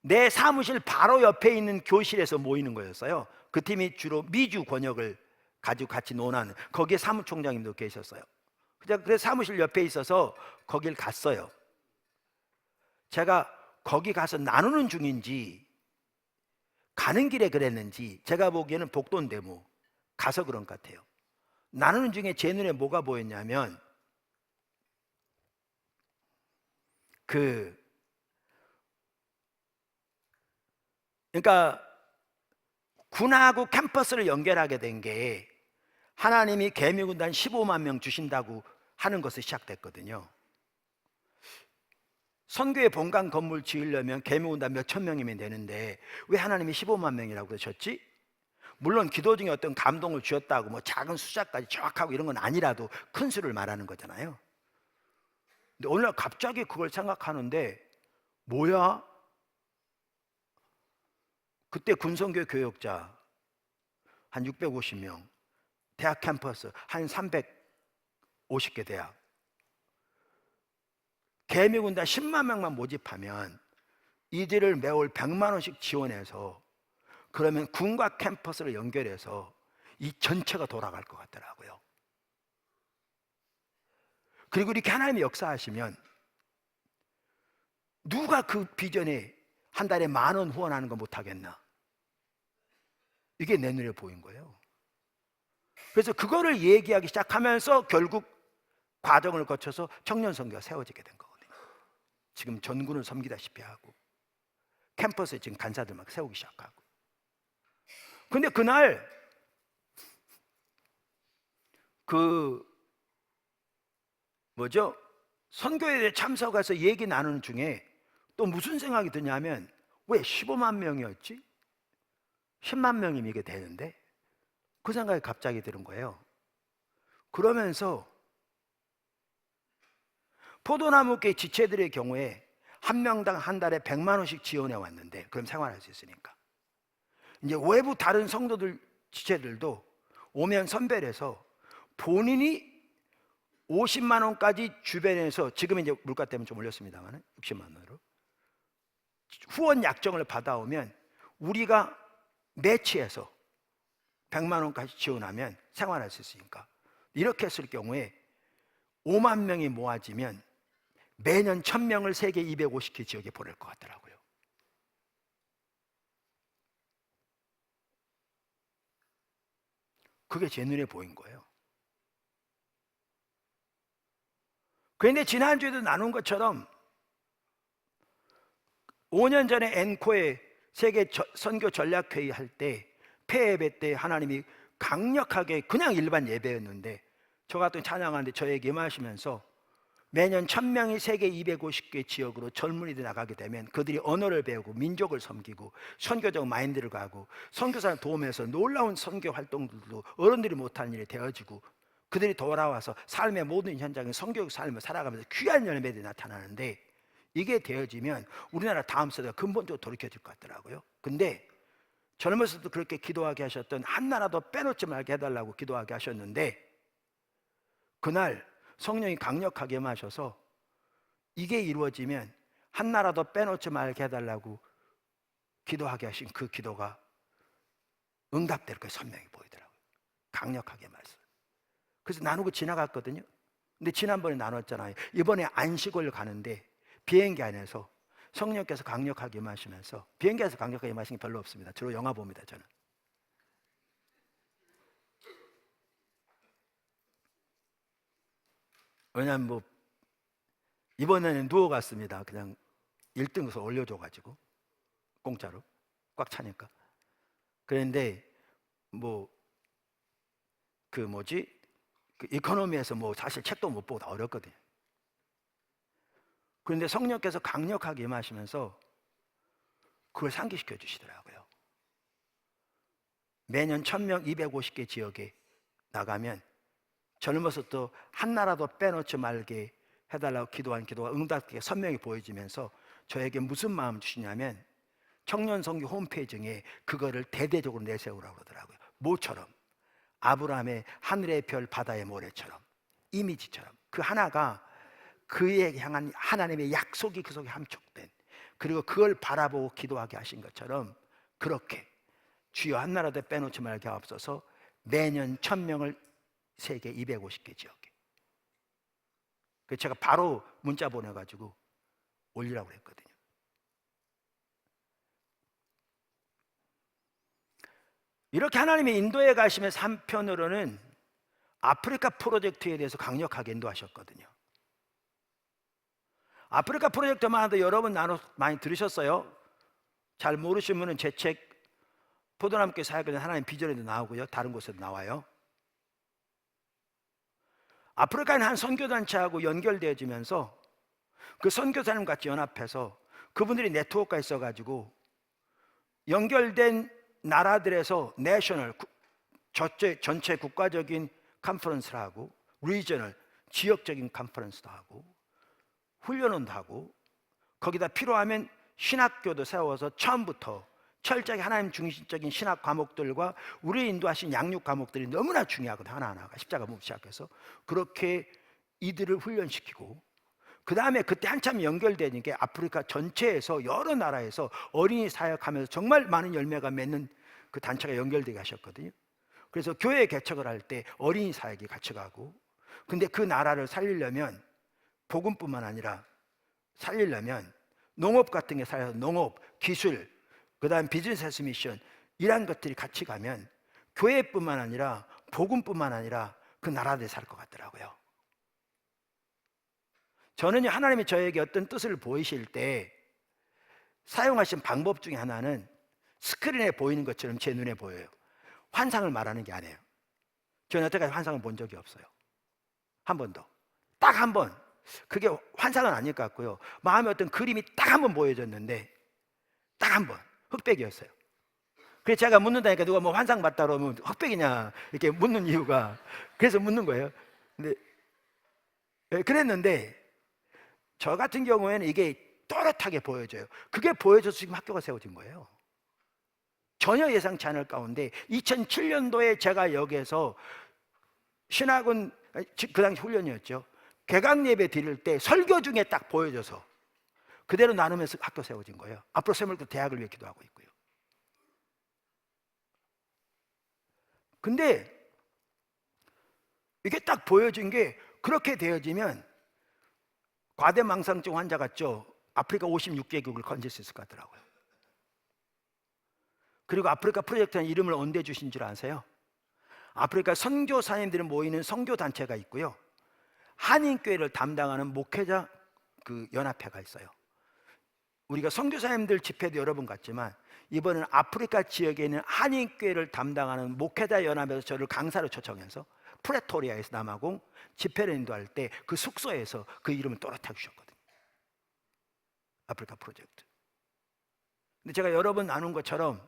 내 사무실 바로 옆에 있는 교실에서 모이는 거였어요. 그 팀이 주로 미주 권역을 가지고 같이 논하는, 거기에 사무총장님도 계셨어요. 그래서 사무실 옆에 있어서 거길 갔어요. 제가 거기 가서 나누는 중인지 가는 길에 그랬는지 제가 보기에는 복도인데 뭐 가서 그런 것 같아요. 나누는 중에 제 눈에 뭐가 보였냐면 그러니까 군하고 캠퍼스를 연결하게 된 게 하나님이 개미군단 15만 명 주신다고 하는 것이 시작됐거든요. 선교의 본관 건물 지으려면 개미군단 몇천 명이면 되는데 왜 하나님이 15만 명이라고 그러셨지? 물론 기도 중에 어떤 감동을 주었다고 뭐 작은 숫자까지 정확하고 이런 건 아니라도 큰 수를 말하는 거잖아요. 근데 오늘 갑자기 그걸 생각하는데 뭐야? 그때 군선교 교역자 한 650명, 대학 캠퍼스 한 350개 대학, 개미군단 10만 명만 모집하면 이들을 매월 100만 원씩 지원해서 그러면 군과 캠퍼스를 연결해서 이 전체가 돌아갈 것 같더라고요. 그리고 이렇게 하나님이 역사하시면 누가 그 비전에 한 달에 10,000원 후원하는 거 못하겠나? 이게 내 눈에 보인 거예요. 그래서 그거를 얘기하기 시작하면서 결국 과정을 거쳐서 청년 선교가 세워지게 된 거거든요. 지금 전군을 섬기다시피 하고 캠퍼스에 지금 간사들 막 세우기 시작하고. 근데 그날 선교회에 참석해서 얘기 나누는 중에 또 무슨 생각이 드냐면, 왜 15만 명이었지? 10만 명이면 이게 되는데? 그 생각이 갑자기 드는 거예요. 그러면서 포도나무계 지체들의 경우에 한 명당 한 달에 100만 원씩 지원해 왔는데, 그럼 생활할 수 있으니까. 이제 외부 다른 성도들 지체들도 오면 선별해서 본인이 50만 원까지 주변에서, 지금 이제 물가 때문에 좀 올렸습니다만 60만 원으로 후원 약정을 받아오면 우리가 매치해서 100만 원까지 지원하면 생활할 수 있으니까. 이렇게 했을 경우에 5만 명이 모아지면 매년 1,000명을 세계 250개 지역에 보낼 것 같더라고요. 그게 제 눈에 보인 거예요. 그런데 지난주에도 나눈 것처럼 5년 전에 앵코에 세계 선교 전략회의 할 때, 폐예배 때 하나님이 강력하게, 그냥 일반 예배였는데 저 같은 찬양하는데 저에게 임하시면서 매년 1,000명이 세계 250개 지역으로 젊은이들이 나가게 되면 그들이 언어를 배우고 민족을 섬기고 선교적 마인드를 가고 선교사를 도움해서 놀라운 선교 활동들도 어른들이 못하는 일이 되어지고, 그들이 돌아와서 삶의 모든 현장에 선교적 삶을 살아가면서 귀한 열매들이 나타나는데, 이게 되어지면 우리나라 다음 세대가 근본적으로 돌이켜질 것 같더라고요. 근데 젊었을 때 그렇게 기도하게 하셨던, 한 나라도 빼놓지 말게 해달라고 기도하게 하셨는데, 그날 성령이 강력하게 임하셔서 이게 이루어지면 한 나라도 빼놓지 말게 해달라고 기도하게 하신 그 기도가 응답될 거 선명히 보이더라고요. 강력하게 말씀. 그래서 나누고 지나갔거든요. 근데 지난번에 나눴잖아요. 이번에 안식을 가는데 비행기 안에서 성령께서 강력하게 임하시면서, 비행기 안에서 강력하게 임하신 게 별로 없습니다. 주로 영화 봅니다, 저는. 왜냐하면 이번에는 누워갔습니다. 그냥 1등에서 올려줘가지고 공짜로 꽉 차니까. 그런데 그 이코노미에서 사실 책도 못 보고 다 어렵거든요. 그런데 성령께서 강력하게 임하시면서 그걸 상기시켜 주시더라고요. 매년 1,000명 250개 지역에 나가면 젊어서 또 한 나라도 빼놓지 말게 해달라고 기도한 기도가 응답되게 선명히 보여지면서 저에게 무슨 마음 주시냐면, 청년 선교 홈페이지에 그거를 대대적으로 내세우라고 그러더라고요. 뭐처럼? 아브라함의 하늘의 별 바다의 모래처럼, 이미지처럼. 그 하나가 그에게 향한 하나님의 약속이 그 속에 함축된, 그리고 그걸 바라보고 기도하게 하신 것처럼, 그렇게 주여 한 나라도 빼놓지 말게 하옵소서, 매년 1,000명을 세계 250개 지역에. 그래서 제가 바로 문자 보내가지고 올리라고 했거든요. 이렇게 하나님이 인도에 가시면서 한편으로는 아프리카 프로젝트에 대해서 강력하게 인도하셨거든요. 아프리카 프로젝트만 해도 여러분 많이 들으셨어요. 잘 모르시면 제 책 포도나무께 사역하는 하나님 비전에도 나오고요, 다른 곳에도 나와요. 아프리카는 한 선교단체하고 연결되어지면서 그 선교사님 같이 연합해서 그분들이 네트워크가 있어가지고 연결된 나라들에서 내셔널, 전체 국가적인 컨퍼런스를 하고, 리저널, 지역적인 컨퍼런스도 하고, 훈련도 하고, 거기다 필요하면 신학교도 세워서 처음부터 철저하게 하나님 중심적인 신학 과목들과 우리 인도하신 양육 과목들이 너무나 중요하거든요. 하나하나가 십자가 부분 시작해서 그렇게 이들을 훈련시키고, 그 다음에 그때 한참 연결되는 게 아프리카 전체에서 여러 나라에서 어린이 사역하면서 정말 많은 열매가 맺는 그 단체가 연결되게 하셨거든요. 그래서 교회 개척을 할 때 어린이 사역이 같이 가고, 근데 그 나라를 살리려면 복음뿐만 아니라 살리려면 농업 같은 게 살아서 농업, 기술, 그다음 비즈니스 미션 이런 것들이 같이 가면 교회뿐만 아니라 복음뿐만 아니라 그 나라들이 살 것 같더라고요. 저는요, 하나님이 저에게 어떤 뜻을 보이실 때 사용하신 방법 중에 하나는 스크린에 보이는 것처럼 제 눈에 보여요. 환상을 말하는 게 아니에요. 저는 여태까지 환상을 본 적이 없어요. 한 번도. 딱 한 번. 그게 환상은 아닐 것 같고요. 마음에 어떤 그림이 딱 한 번 보여졌는데 딱 한 번. 흑백이었어요. 그래서 제가 묻는다니까 누가 뭐 환상 봤다 그러면 흑백이냐 이렇게 묻는 이유가 그래서 묻는 거예요. 근데 그랬는데 저 같은 경우에는 이게 또렷하게 보여져요. 그게 보여져서 지금 학교가 세워진 거예요. 전혀 예상치 않을 가운데 2007년도에 제가 여기에서 신학원 그 당시 훈련이었죠. 개강 예배 드릴 때 설교 중에 딱 보여져서 그대로 나누면서 학교 세워진 거예요. 앞으로 세물도 대학을 위해 기도하고 있고요. 근데 이게 딱 보여진 게 그렇게 되어지면 과대망상증 환자 같죠? 아프리카 56개국을 건질 수 있을 것 같더라고요. 그리고 아프리카 프로젝트라는 이름을 언제 주신 줄 아세요? 아프리카 선교사님들이 모이는 선교단체가 있고요, 한인교회를 담당하는 목회자 그 연합회가 있어요. 우리가 선교사님들 집회도 여러 번 갔지만 이번에는 아프리카 지역에 있는 한인교회를 담당하는 목회자 연합에서 저를 강사로 초청해서 프레토리아에서 남아공 집회를 인도할 때 그 숙소에서 그 이름을 또렷하게 주셨거든요. 아프리카 프로젝트. 근데 제가 여러 번 나눈 것처럼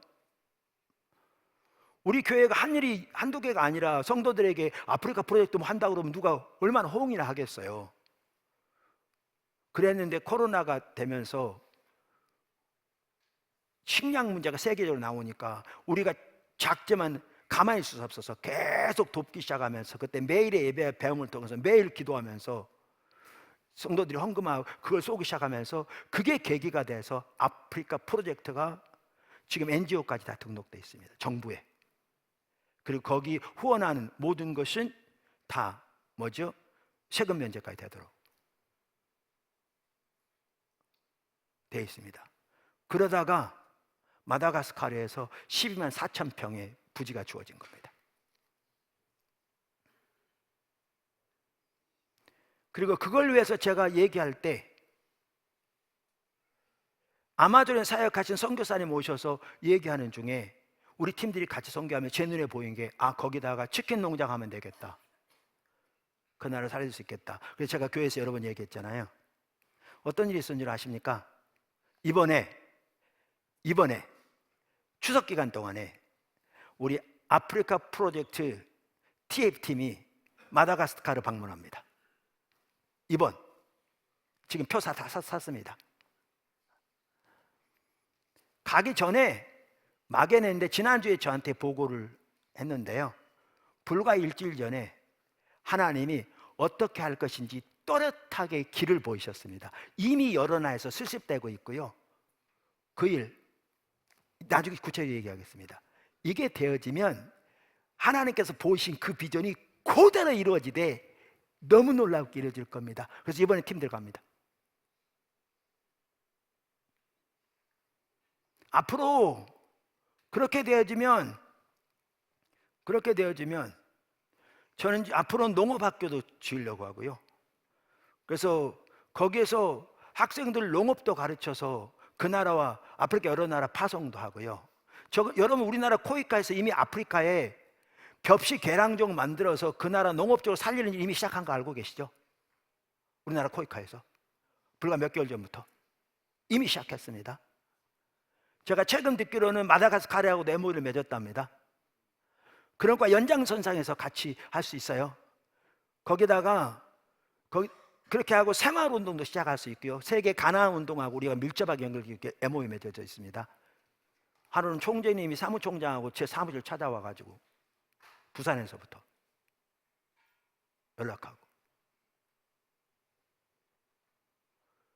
우리 교회가 한 일이 한두 개가 아니라 성도들에게 아프리카 프로젝트 뭐 한다고 그러면 누가 얼마나 호응이나 하겠어요. 그랬는데 코로나가 되면서 식량 문제가 세계적으로 나오니까 우리가 작지만 가만히 있을 수 없어서 계속 돕기 시작하면서 그때 매일의 예배 배움을 통해서 매일 기도하면서 성도들이 헌금하고 그걸 쏘기 시작하면서 그게 계기가 돼서 아프리카 프로젝트가 지금 NGO까지 다 등록되어 있습니다. 정부에. 그리고 거기 후원하는 모든 것은 다 뭐죠? 세금 면제까지 되도록 되어 있습니다. 그러다가 마다가스카르에서 12만 4천 평의 부지가 주어진 겁니다. 그리고 그걸 위해서 제가 얘기할 때 아마존에 사역하신 선교사님 오셔서 얘기하는 중에 우리 팀들이 같이 선교하면 제 눈에 보인 게 거기다가 치킨 농장 하면 되겠다. 그 나라를 살릴 수 있겠다. 그래서 제가 교회에서 여러 번 얘기했잖아요. 어떤 일이 있었는 줄 아십니까? 이번에 추석 기간 동안에 우리 아프리카 프로젝트 TF팀이 마다가스카르 방문합니다. 이번 지금 표 다 샀습니다. 가기 전에 막연했는데 지난주에 저한테 보고를 했는데요, 불과 일주일 전에 하나님이 어떻게 할 것인지 또렷하게 길을 보이셨습니다. 이미 여러 나라에서 실습되고 있고요, 그 일 나중에 구체적으로 얘기하겠습니다. 이게 되어지면 하나님께서 보이신 그 비전이 그대로 이루어지되 너무 놀랍게 이루어질 겁니다. 그래서 이번에 팀들 갑니다. 앞으로 그렇게 되어지면 저는 앞으로 농업학교도 지으려고 하고요, 그래서 거기에서 학생들 농업도 가르쳐서 그 나라와 아프리카 여러 나라 파송도 하고요. 여러분 우리나라 코이카에서 이미 아프리카에 벽시 계량종 만들어서 그 나라 농업적으로 살리는 일 이미 시작한 거 알고 계시죠? 우리나라 코이카에서 불과 몇 개월 전부터 이미 시작했습니다. 제가 최근 듣기로는 마다가스카르하고도 MOU를 맺었답니다. 그러니까 연장선상에서 같이 할 수 있어요. 거기다가 그렇게 하고 새마을 운동도 시작할 수 있고요, 세계 가나안 운동하고 우리가 밀접하게 연결되게 MOU 맺어져 있습니다. 하루는 총재님이 사무총장하고 제 사무실 찾아와 가지고 부산에서부터 연락하고,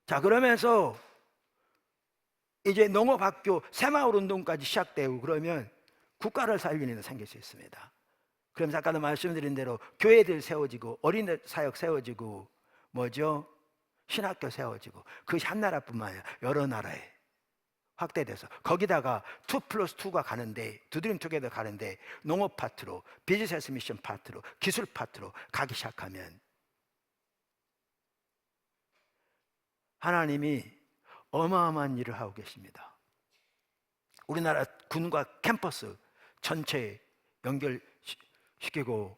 자 그러면서 이제 농업학교 새마을 운동까지 시작되고 그러면 국가를 살리는 일이 생길 수 있습니다. 그러면서 아까도 말씀드린 대로 교회들 세워지고 어린이들 사역 세워지고 뭐죠? 신학교 세워지고, 그것이 한 나라뿐만 아니라 여러 나라에 확대돼서, 거기다가 2+2가 가는데, 두드림 투게더 가는데, 농업 파트로, 비즈니스 미션 파트로, 기술 파트로 가기 시작하면 하나님이 어마어마한 일을 하고 계십니다. 우리나라 군과 캠퍼스 전체 연결시키고,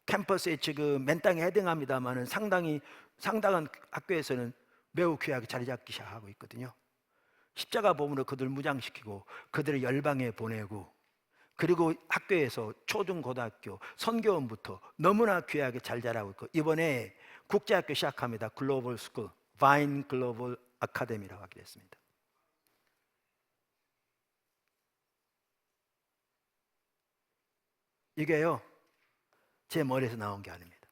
캠퍼스에 지금 맨 땅에 해당합니다만 상당한 학교에서는 매우 귀하게 자리 잡기 시작하고 있거든요. 십자가 보험으로 그들 무장시키고 그들을 열방에 보내고, 그리고 학교에서 초등 고등학교 선교원부터 너무나 귀하게 잘 자라고 있고, 이번에 국제학교 시작합니다. 글로벌 스쿨, 바인 글로벌 아카데미라고 하게 됐습니다. 이게요, 제 머리에서 나온 게 아닙니다.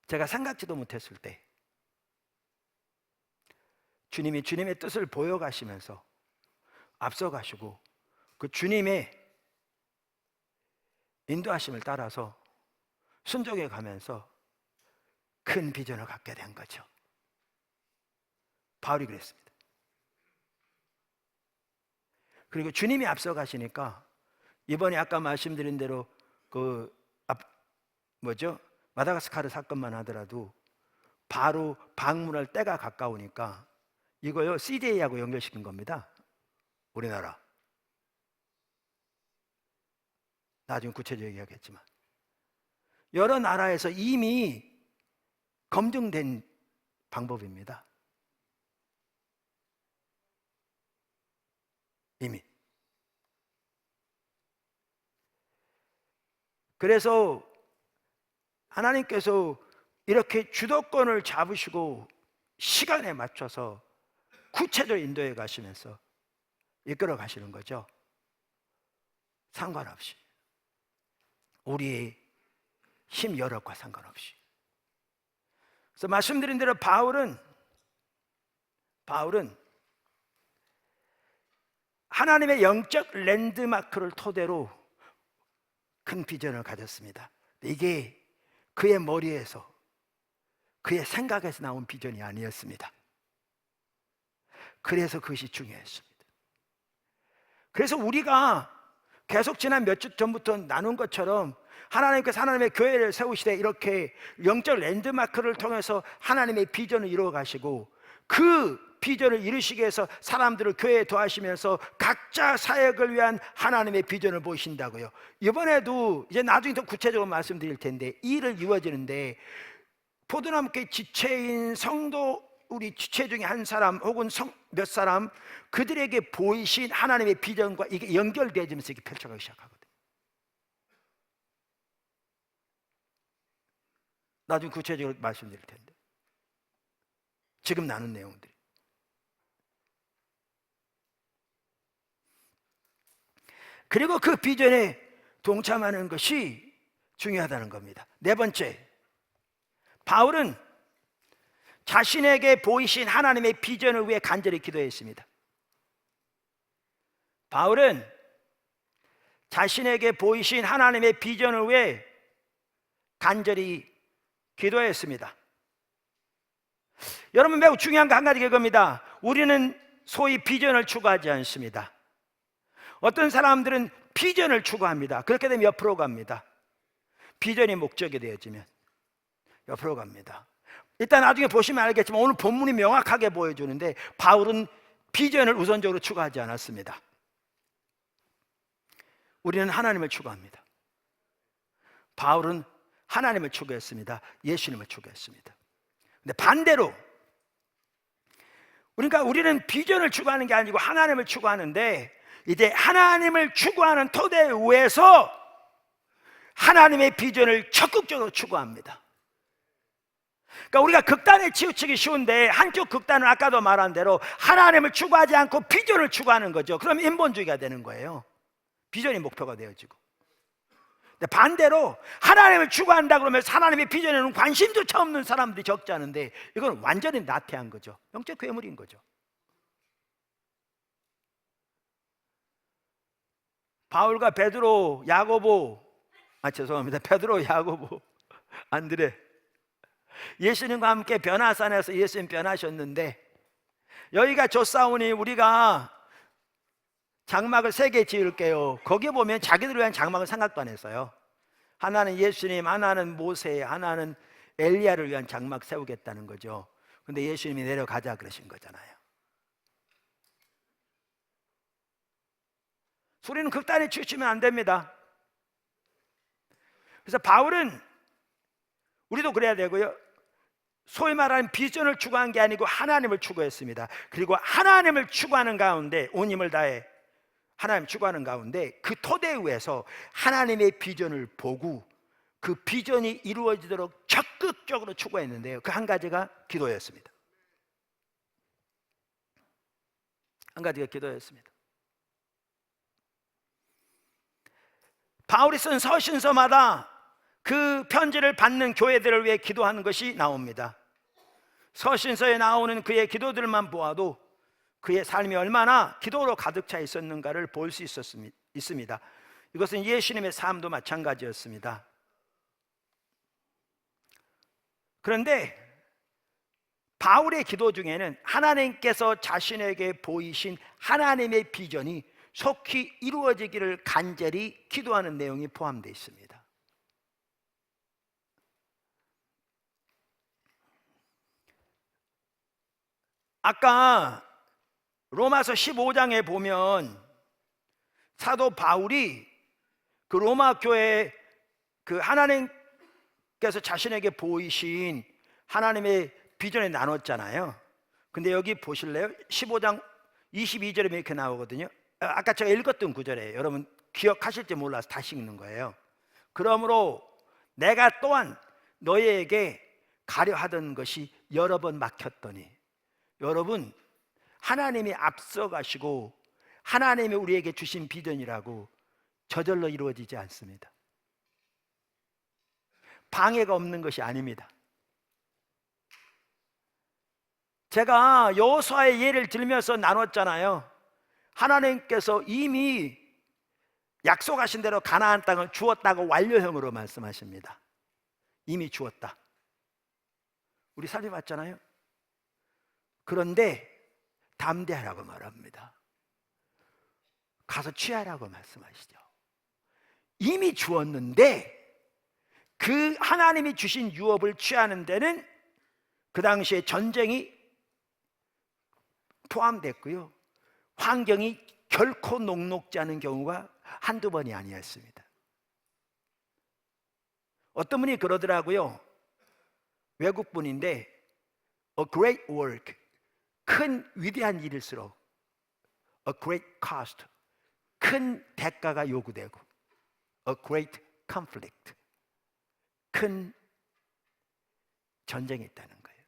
제가 생각지도 못했을 때 주님이 주님의 뜻을 보여가시면서 앞서가시고, 그 주님의 인도하심을 따라서 순종해 가면서 큰 비전을 갖게 된 거죠. 바울이 그랬습니다. 그리고 주님이 앞서가시니까, 이번에 아까 말씀드린 대로 마다가스카르 사건만 하더라도 바로 방문할 때가 가까우니까 이거요, CDA하고 연결시킨 겁니다. 우리나라. 나중에 구체적으로 얘기하겠지만, 여러 나라에서 이미 검증된 방법입니다. 이미. 그래서 하나님께서 이렇게 주도권을 잡으시고 시간에 맞춰서 구체적으로 인도해 가시면서 이끌어 가시는 거죠. 상관없이, 우리의 힘 여력과 상관없이. 그래서 말씀드린 대로 바울은 하나님의 영적 랜드마크를 토대로 큰 비전을 가졌습니다. 이게 그의 머리에서, 그의 생각에서 나온 비전이 아니었습니다. 그래서 그것이 중요했습니다. 그래서 우리가 계속 지난 몇 주 전부터 나눈 것처럼, 하나님께서 하나님의 교회를 세우시되 이렇게 영적 랜드마크를 통해서 하나님의 비전을 이루어 가시고, 그 비전을 이루시기 위해서 사람들을 교회에 도와시면서 각자 사역을 위한 하나님의 비전을 보이신다고요. 이번에도 이제 나중에 더 구체적으로 말씀드릴 텐데, 이 일을 이루어지는데 포도나무교회 지체인 성도, 우리 지체 중에 한 사람 혹은 몇 사람, 그들에게 보이신 하나님의 비전과 이게 연결되어지면서 이게 펼쳐가기 시작하거든요. 나중에 구체적으로 말씀드릴 텐데, 지금 나눈 내용들이. 그리고 그 비전에 동참하는 것이 중요하다는 겁니다. 네 번째, 바울은 자신에게 보이신 하나님의 비전을 위해 간절히 기도했습니다. 바울은 자신에게 보이신 하나님의 비전을 위해 간절히 기도했습니다. 여러분, 매우 중요한 거 한 가지 그겁니다. 우리는 소위 비전을 추구하지 않습니다. 어떤 사람들은 비전을 추구합니다. 그렇게 되면 옆으로 갑니다. 비전이 목적이 되어지면 옆으로 갑니다. 일단 나중에 보시면 알겠지만 오늘 본문이 명확하게 보여주는데, 바울은 비전을 우선적으로 추구하지 않았습니다. 우리는 하나님을 추구합니다. 바울은 하나님을 추구했습니다. 예수님을 추구했습니다. 근데 반대로, 그러니까 우리는 비전을 추구하는 게 아니고 하나님을 추구하는데, 이제 하나님을 추구하는 토대 위에서 하나님의 비전을 적극적으로 추구합니다. 그러니까 우리가 극단에 치우치기 쉬운데, 한쪽 극단은 아까도 말한 대로 하나님을 추구하지 않고 비전을 추구하는 거죠. 그럼 인본주의가 되는 거예요. 비전이 목표가 되어지고. 근데 반대로 하나님을 추구한다 그러면 하나님의 비전에는 관심조차 없는 사람들이 적지 않은데, 이건 완전히 나태한 거죠. 영적 괴물인 거죠. 바울과 베드로, 야고보, 베드로, 야고보, 안드레. 예수님과 함께 변화산에서 예수님 변하셨는데, 여기가 좁사오니 우리가 장막을 3개 지을게요. 거기 보면 자기들을 위한 장막을 생각도 안 했어요. 하나는 예수님, 하나는 모세, 하나는 엘리야를 위한 장막 세우겠다는 거죠. 근데 예수님이 내려가자 그러신 거잖아요. 소리는 극단에 치우치면 안 됩니다. 그래서 바울은, 우리도 그래야 되고요, 소위 말하는 비전을 추구한 게 아니고 하나님을 추구했습니다. 그리고 하나님을 추구하는 가운데, 온 힘을 다해 하나님 추구하는 가운데 그 토대 위에서 하나님의 비전을 보고 그 비전이 이루어지도록 적극적으로 추구했는데요, 그 한 가지가 기도였습니다. 한 가지가 기도였습니다. 바울이 쓴 서신서마다 그 편지를 받는 교회들을 위해 기도하는 것이 나옵니다. 서신서에 나오는 그의 기도들만 보아도 그의 삶이 얼마나 기도로 가득 차 있었는가를 볼 수 있습니다. 이것은 예수님의 삶도 마찬가지였습니다. 그런데 바울의 기도 중에는 하나님께서 자신에게 보이신 하나님의 비전이 속히 이루어지기를 간절히 기도하는 내용이 포함되어 있습니다. 아까 로마서 15장에 보면 사도 바울이 그 로마 교회에 그 하나님께서 자신에게 보이신 하나님의 비전에 나눴잖아요. 근데 여기 보실래요? 15장 22절에 이렇게 나오거든요. 아까 제가 읽었던 구절이에요. 여러분 기억하실지 몰라서 다시 읽는 거예요. 그러므로 내가 또한 너희에게 가려 하던 것이 여러 번 막혔더니. 여러분, 하나님이 앞서가시고 하나님이 우리에게 주신 비전이라고 저절로 이루어지지 않습니다. 방해가 없는 것이 아닙니다. 제가 여호수아의 예를 들면서 나눴잖아요. 하나님께서 이미 약속하신 대로 가나안 땅을 주었다고 완료형으로 말씀하십니다. 이미 주었다. 우리 살펴봤잖아요. 그런데 담대하라고 말합니다. 가서 취하라고 말씀하시죠. 이미 주었는데 그 하나님이 주신 유업을 취하는 데는 그 당시에 전쟁이 포함됐고요, 환경이 결코 녹록지 않은 경우가 한두 번이 아니었습니다. 어떤 분이 그러더라고요. 외국분인데 A great work, 큰 위대한 일일수록 A great cost, 큰 대가가 요구되고 A great conflict, 큰 전쟁이 있다는 거예요.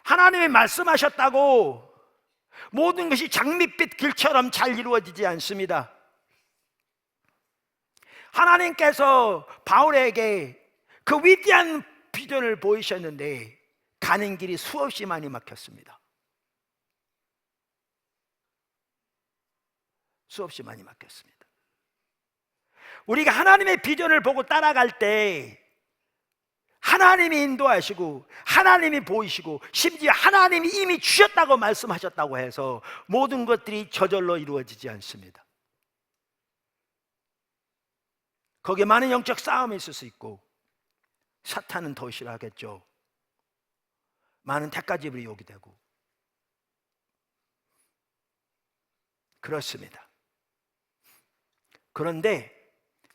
하나님이 말씀하셨다고 모든 것이 장밋빛 길처럼 잘 이루어지지 않습니다. 하나님께서 바울에게 그 위대한 비전을 보이셨는데 가는 길이 수없이 많이 막혔습니다. 수없이 많이 막혔습니다. 우리가 하나님의 비전을 보고 따라갈 때 하나님이 인도하시고 하나님이 보이시고 심지어 하나님이 이미 주셨다고 말씀하셨다고 해서 모든 것들이 저절로 이루어지지 않습니다. 거기에 많은 영적 싸움이 있을 수 있고, 사탄은 더 싫어하겠죠. 많은 대가지불이 요구되고. 그렇습니다. 그런데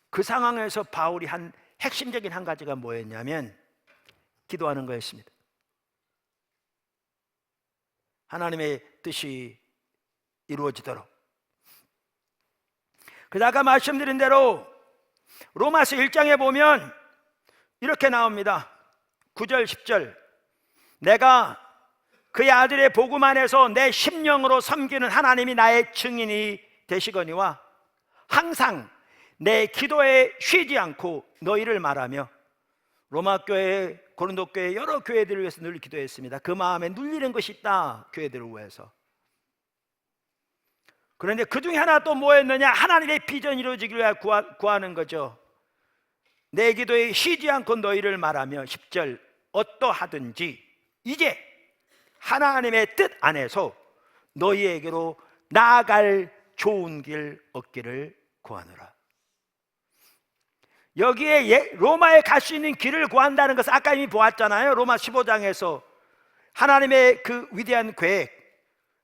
그 상황에서 바울이 한 핵심적인 한 가지가 뭐였냐면 기도하는 거였습니다. 하나님의 뜻이 이루어지도록. 그래서 아까 말씀드린 대로 로마서 1장에 보면 이렇게 나옵니다. 9절 10절. 내가 그의 아들의 복음 안에서 내 심령으로 섬기는 하나님이 나의 증인이 되시거니와 항상 내 기도에 쉬지 않고 너희를 말하며, 로마 교회, 고린도 교회 여러 교회들을 위해서 늘 기도했습니다. 그 마음에 눌리는 것이 있다. 교회들을 위해서. 그런데 그 중에 하나 또 뭐였느냐? 하나님의 비전이 이루어지기를 위해 구하는 거죠. 내 기도에 쉬지 않고 너희를 말하며 10절 어떠하든지 이제 하나님의 뜻 안에서 너희에게로 나아갈 좋은 길 얻기를 구하노라. 여기에 로마에 갈 수 있는 길을 구한다는 것을 아까 이미 보았잖아요. 로마 15장에서 하나님의 그 위대한 계획,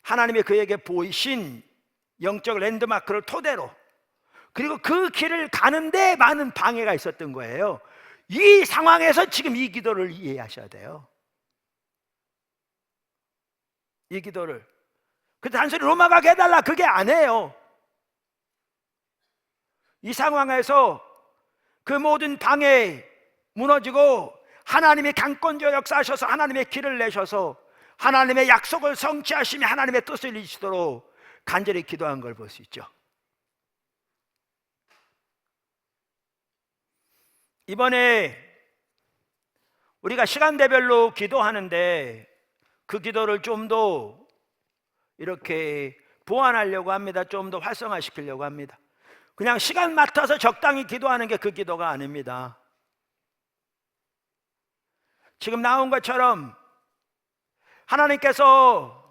하나님의 그에게 보이신 영적 랜드마크를 토대로, 그리고 그 길을 가는데 많은 방해가 있었던 거예요. 이 상황에서 지금 이 기도를 이해하셔야 돼요. 이 기도를. 그 단순히 로마 가게 해달라 그게 아니에요. 이 상황에서 그 모든 방해 무너지고 하나님의 강권적 역사하셔서 하나님의 길을 내셔서 하나님의 약속을 성취하시며 하나님의 뜻을 이루시도록 간절히 기도한 걸 볼 수 있죠. 이번에 우리가 시간대별로 기도하는데 그 기도를 좀 더 이렇게 보완하려고 합니다. 좀 더 활성화시키려고 합니다. 그냥 시간 맡아서 적당히 기도하는 게 그 기도가 아닙니다. 지금 나온 것처럼 하나님께서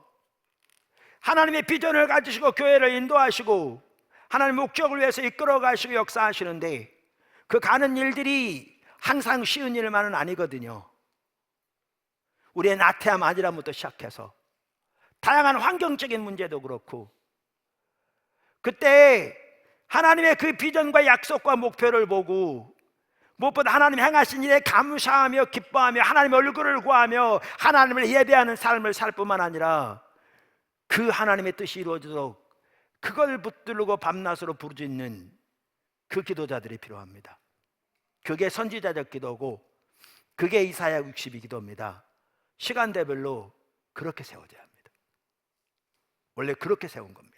하나님의 비전을 가지시고 교회를 인도하시고 하나님의 목적을 위해서 이끌어 가시고 역사하시는데 그 가는 일들이 항상 쉬운 일만은 아니거든요. 우리의 나태함 아니라부터 시작해서 다양한 환경적인 문제도 그렇고, 그때 하나님의 그 비전과 약속과 목표를 보고 무엇보다 하나님 행하신 일에 감사하며 기뻐하며 하나님의 얼굴을 구하며 하나님을 예배하는 삶을 살 뿐만 아니라 그 하나님의 뜻이 이루어지도록 그걸 붙들고 밤낮으로 부르짖는 그 기도자들이 필요합니다. 그게 선지자적 기도고 그게 이사야 62기도입니다. 시간대별로 그렇게 세워져야 합니다. 원래 그렇게 세운 겁니다.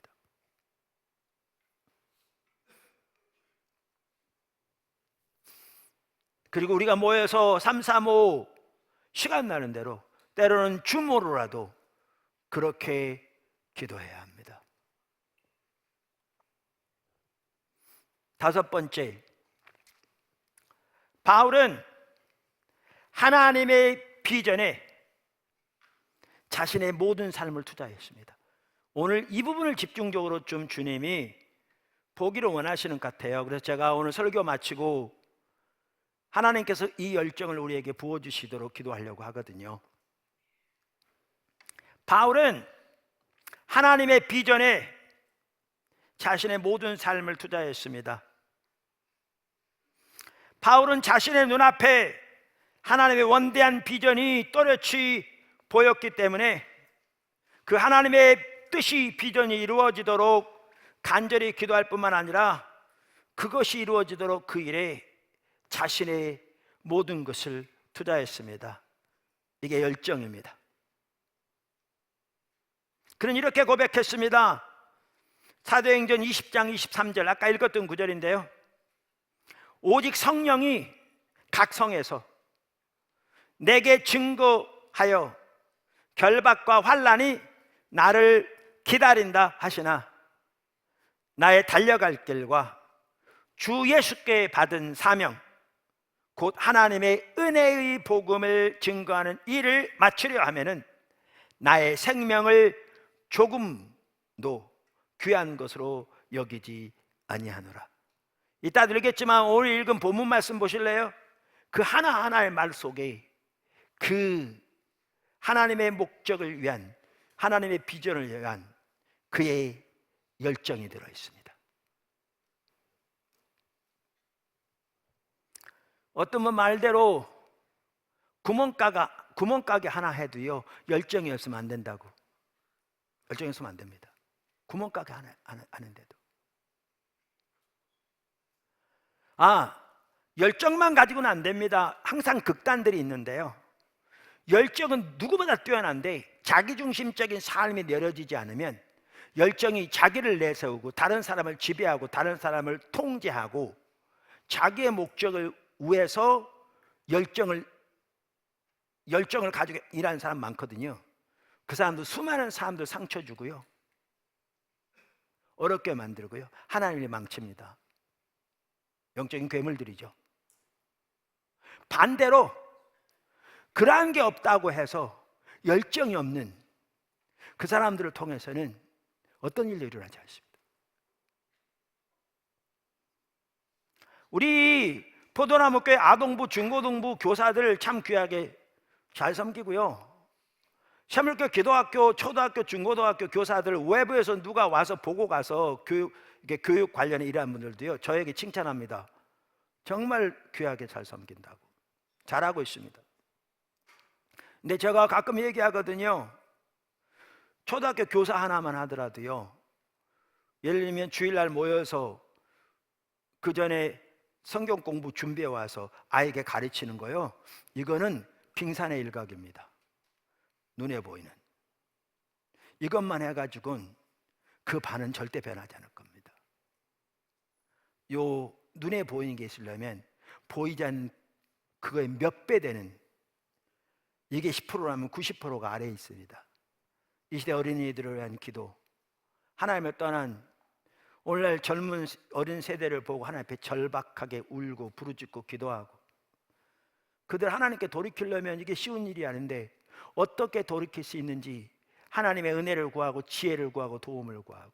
그리고 우리가 모여서 335 시간 나는 대로 때로는 주모로라도 그렇게 기도해야 합니다. 다섯 번째, 바울은 하나님의 비전에 자신의 모든 삶을 투자했습니다. 오늘 이 부분을 집중적으로 좀 주님이 보기를 원하시는 것 같아요. 그래서 제가 오늘 설교 마치고 하나님께서 이 열정을 우리에게 부어주시도록 기도하려고 하거든요. 바울은 하나님의 비전에 자신의 모든 삶을 투자했습니다. 바울은 자신의 눈앞에 하나님의 원대한 비전이 또렷이 보였기 때문에 그 하나님의 뜻이 비전이 이루어지도록 간절히 기도할 뿐만 아니라 그것이 이루어지도록 그 일에 자신의 모든 것을 투자했습니다. 이게 열정입니다. 그는 이렇게 고백했습니다. 사도행전 20장 23절, 아까 읽었던 구절인데요. 오직 성령이 각 성에서 내게 증거하여 결박과 환난이 나를 기다린다 하시나 나의 달려갈 길과 주 예수께 받은 사명 곧 하나님의 은혜의 복음을 증거하는 일을 마치려 하면은 나의 생명을 조금도 귀한 것으로 여기지 아니하노라. 이따 들겠지만 오늘 읽은 본문 말씀 보실래요? 그 하나하나의 말 속에 그 하나님의 목적을 위한, 하나님의 비전을 위한 그의 열정이 들어 있습니다. 어떤 분 말대로 구멍가게 하나 해도요 열정이 없으면 안 된다고. 열정이 없으면 안 됩니다. 구멍가게 하나 하는데도 열정만 가지고는 안 됩니다. 항상 극단들이 있는데요, 열정은 누구보다 뛰어난데 자기중심적인 삶이 내려지지 않으면 열정이 자기를 내세우고 다른 사람을 지배하고 다른 사람을 통제하고 자기의 목적을 위해서 열정을 가지고 일하는 사람 많거든요. 그 사람들 수많은 사람들 상처 주고요, 어렵게 만들고요. 하나님이 망칩니다. 영적인 괴물들이죠. 반대로 그러한 게 없다고 해서 열정이 없는 그 사람들을 통해서는 어떤 일도 일어나지 않습니다. 우리 포도나무교회 아동부, 중고등부 교사들 참 귀하게 잘 섬기고요. 샘물교 기도학교, 초등학교, 중고등학교 교사들 외부에서 누가 와서 보고 가서 교육 관련에 일하는 분들도요, 저에게 칭찬합니다. 정말 귀하게 잘 섬긴다고. 잘하고 있습니다. 근데 제가 가끔 얘기하거든요. 초등학교 교사 하나만 하더라도요, 예를 들면 주일날 모여서 그 전에 성경 공부 준비해 와서 아이에게 가르치는 거요, 이거는 빙산의 일각입니다. 눈에 보이는 이것만 해가지고는 그 반은 절대 변하지 않을 겁니다. 요 눈에 보이는 게 있으려면 보이지 않는 그거의 몇 배 되는, 이게 10%라면 90%가 아래에 있습니다. 이 시대 어린이들을 위한 기도, 하나님을 떠난 오늘날 젊은 어린 세대를 보고 하나님 앞에 절박하게 울고 부르짖고 기도하고, 그들 하나님께 돌이키려면 이게 쉬운 일이 아닌데 어떻게 돌이킬 수 있는지 하나님의 은혜를 구하고 지혜를 구하고 도움을 구하고,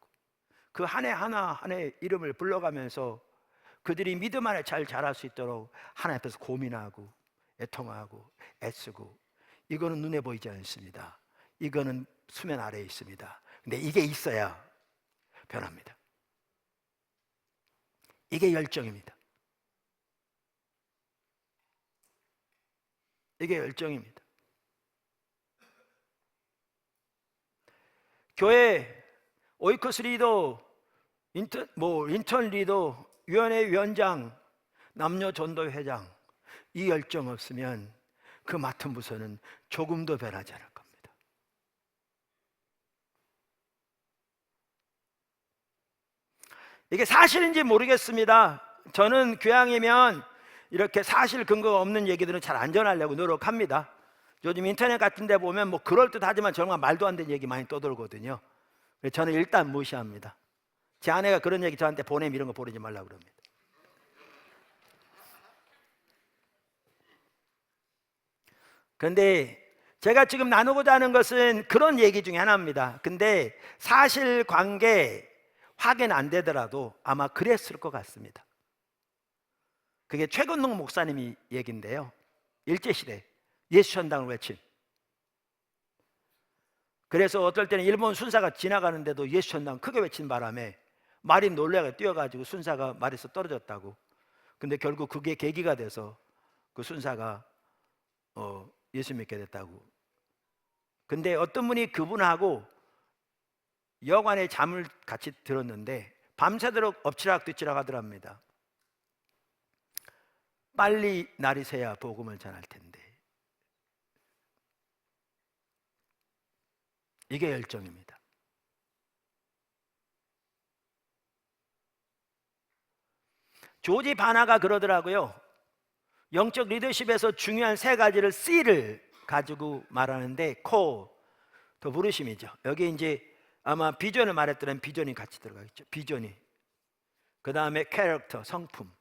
그 한 해 하나 한 해 이름을 불러가면서 그들이 믿음 안에 잘 자랄 수 있도록 하나님 앞에서 고민하고 애통하고 애쓰고, 이거는 눈에 보이지 않습니다. 이거는 수면 아래에 있습니다. 근데 이게 있어야 변합니다. 이게 열정입니다. 이게 열정입니다. 교회 오이코스 리더, 인턴 리더, 위원회 위원장, 남녀 전도 회장, 이 열정 없으면 그 맡은 부서는 조금도 변하지 않을 겁니다. 이게 사실인지 모르겠습니다. 저는 교양이면 이렇게 사실 근거가 없는 얘기들은 잘 안 전하려고 노력합니다. 요즘 인터넷 같은 데 보면 뭐 그럴듯하지만 정말 말도 안 되는 얘기 많이 떠돌거든요. 저는 일단 무시합니다. 제 아내가 그런 얘기 저한테 보내면 이런 거 보내지 말라고 그럽니다. 그런데 제가 지금 나누고자 하는 것은 그런 얘기 중에 하나입니다. 근데 사실관계 확인 안 되더라도 아마 그랬을 것 같습니다. 그게 최근동 목사님이 얘기인데요, 일제시대 예수천당을 외친, 그래서 어떨 때는 일본 순사가 지나가는데도 예수천당 크게 외친 바람에 말이 놀래가 뛰어가지고 순사가 말에서 떨어졌다고. 근데 결국 그게 계기가 돼서 그 순사가 예수 믿게 됐다고. 근데 어떤 분이 그분하고 여관에 잠을 같이 들었는데 밤새도록 엎치락뒤치락 하더랍니다. 빨리 날이 새야 복음을 전할 텐데. 이게 열정입니다. 조지 바나가 그러더라고요. 영적 리더십에서 중요한 세 가지를 C를 가지고 말하는데, 코, 더 부르심이죠. 여기 이제 아마 비전을 말했더라면 비전이 같이 들어가겠죠. 비전이. 그 다음에 캐릭터, 성품.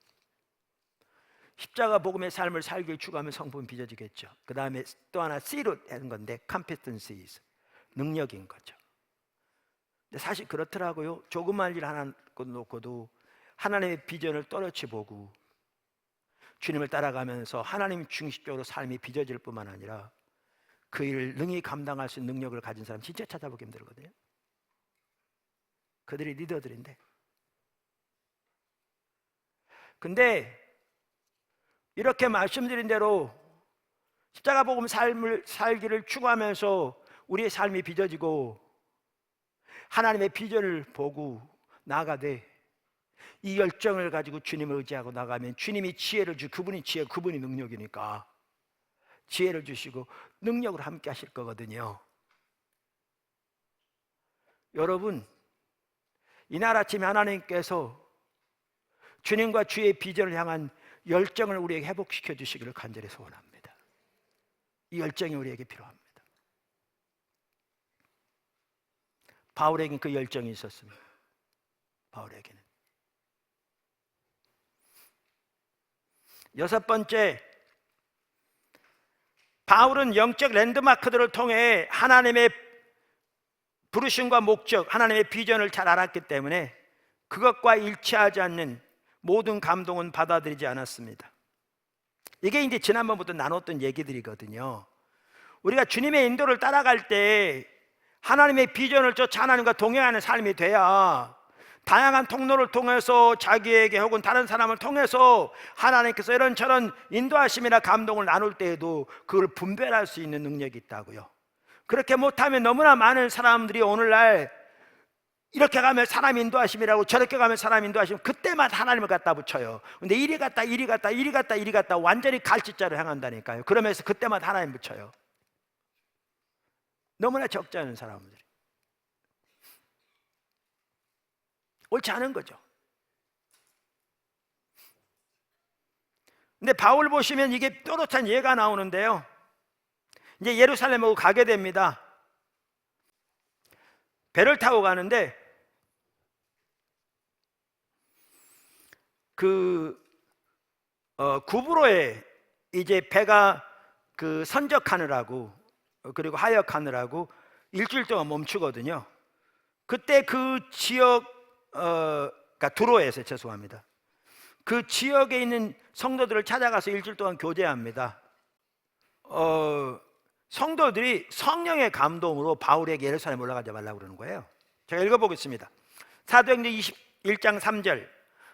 십자가 복음의 삶을 살길 추구하면 성품이 빚어지겠죠. 그 다음에 또 하나 C로 하는 건데 competencies, 능력인 거죠. 근데 사실 그렇더라고요. 조그만 일 하나 놓고도 하나님의 비전을 떨어치 보고 주님을 따라가면서 하나님 중심적으로 삶이 빚어질 뿐만 아니라 그 일을 능히 감당할 수 있는 능력을 가진 사람 진짜 찾아보기 힘들거든요. 그들이 리더들인데. 근데 이렇게 말씀드린 대로 십자가 복음 삶을 살기를 추구하면서 우리의 삶이 빚어지고 하나님의 비전을 보고 나아가되, 이 열정을 가지고 주님을 의지하고 나가면 주님이 지혜를 그분이 지혜, 그분이 능력이니까 지혜를 주시고 능력을 함께 하실 거거든요. 여러분, 이날 아침에 하나님께서 주님과 주의 비전을 향한 열정을 우리에게 회복시켜 주시기를 간절히 소원합니다. 이 열정이 우리에게 필요합니다. 바울에겐 그 열정이 있었습니다. 바울에게는. 여섯 번째, 바울은 영적 랜드마크들을 통해 하나님의 부르심과 목적, 하나님의 비전을 잘 알았기 때문에 그것과 일치하지 않는 모든 감동은 받아들이지 않았습니다. 이게 이제 지난번부터 나눴던 얘기들이거든요. 우리가 주님의 인도를 따라갈 때 하나님의 비전을 쫓아 하나님과 동행하는 삶이 돼야 다양한 통로를 통해서 자기에게 혹은 다른 사람을 통해서 하나님께서 이런저런 인도하심이나 감동을 나눌 때에도 그걸 분별할 수 있는 능력이 있다고요. 그렇게 못하면 너무나 많은 사람들이 오늘날 이렇게 가면 사람 인도하심이라고, 저렇게 가면 사람 인도하심, 그때만 하나님을 갖다 붙여요. 근데 이리 갔다 이리 갔다 이리 갔다 이리 갔다 완전히 갈짓자로 향한다니까요. 그러면서 그때만 하나님 붙여요. 너무나 적지 않은 사람들이. 옳지 않은 거죠. 근데 바울 보시면 이게 또렷한 예가 나오는데요. 이제 예루살렘으로 가게 됩니다. 배를 타고 가는데 구브로에 이제 배가 선적하느라고 그리고 하역하느라고 일주일 동안 멈추거든요. 그때 그 지역 그러니까 두로에서, 죄송합니다, 그 지역에 있는 성도들을 찾아가서 일주일 동안 교제합니다. 성도들이 성령의 감동으로 바울에게 예루살렘 올라가지 말라고 그러는 거예요. 제가 읽어보겠습니다. 사도행전 21장 3절,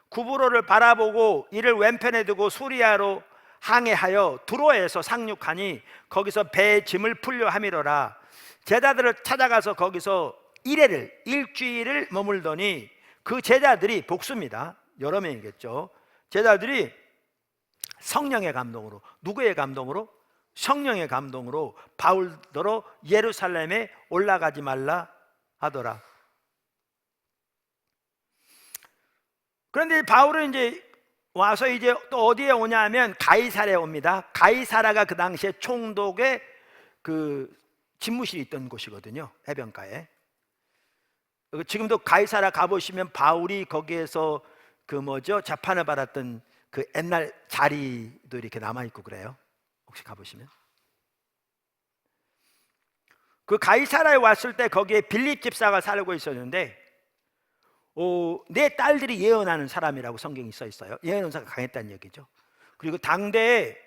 구브로를 바라보고 이를 왼편에 두고 수리아로 항해하여 두로에서 상륙하니 거기서 배의 짐을 풀려 함이로라. 제자들을 찾아가서 거기서 일주일을 머물더니 그 제자들이, 복수입니다, 여러 명이겠죠, 제자들이 성령의 감동으로, 누구의 감동으로? 성령의 감동으로 바울더러 예루살렘에 올라가지 말라 하더라. 그런데 바울은 이제 와서 이제 또 어디에 오냐 하면 가이사랴에 옵니다. 가이사랴가 그 당시에 총독의 집무실이 있던 곳이거든요, 해변가에. 지금도 가이사랴 가보시면 바울이 거기에서 재판을 받았던 그 옛날 자리도 이렇게 남아있고 그래요. 혹시 가보시면. 그 가이사랴에 왔을 때 거기에 빌립 집사가 살고 있었는데 내 딸들이 예언하는 사람이라고 성경이 써 있어요. 예언 은사가 강했다는 얘기죠. 그리고 당대에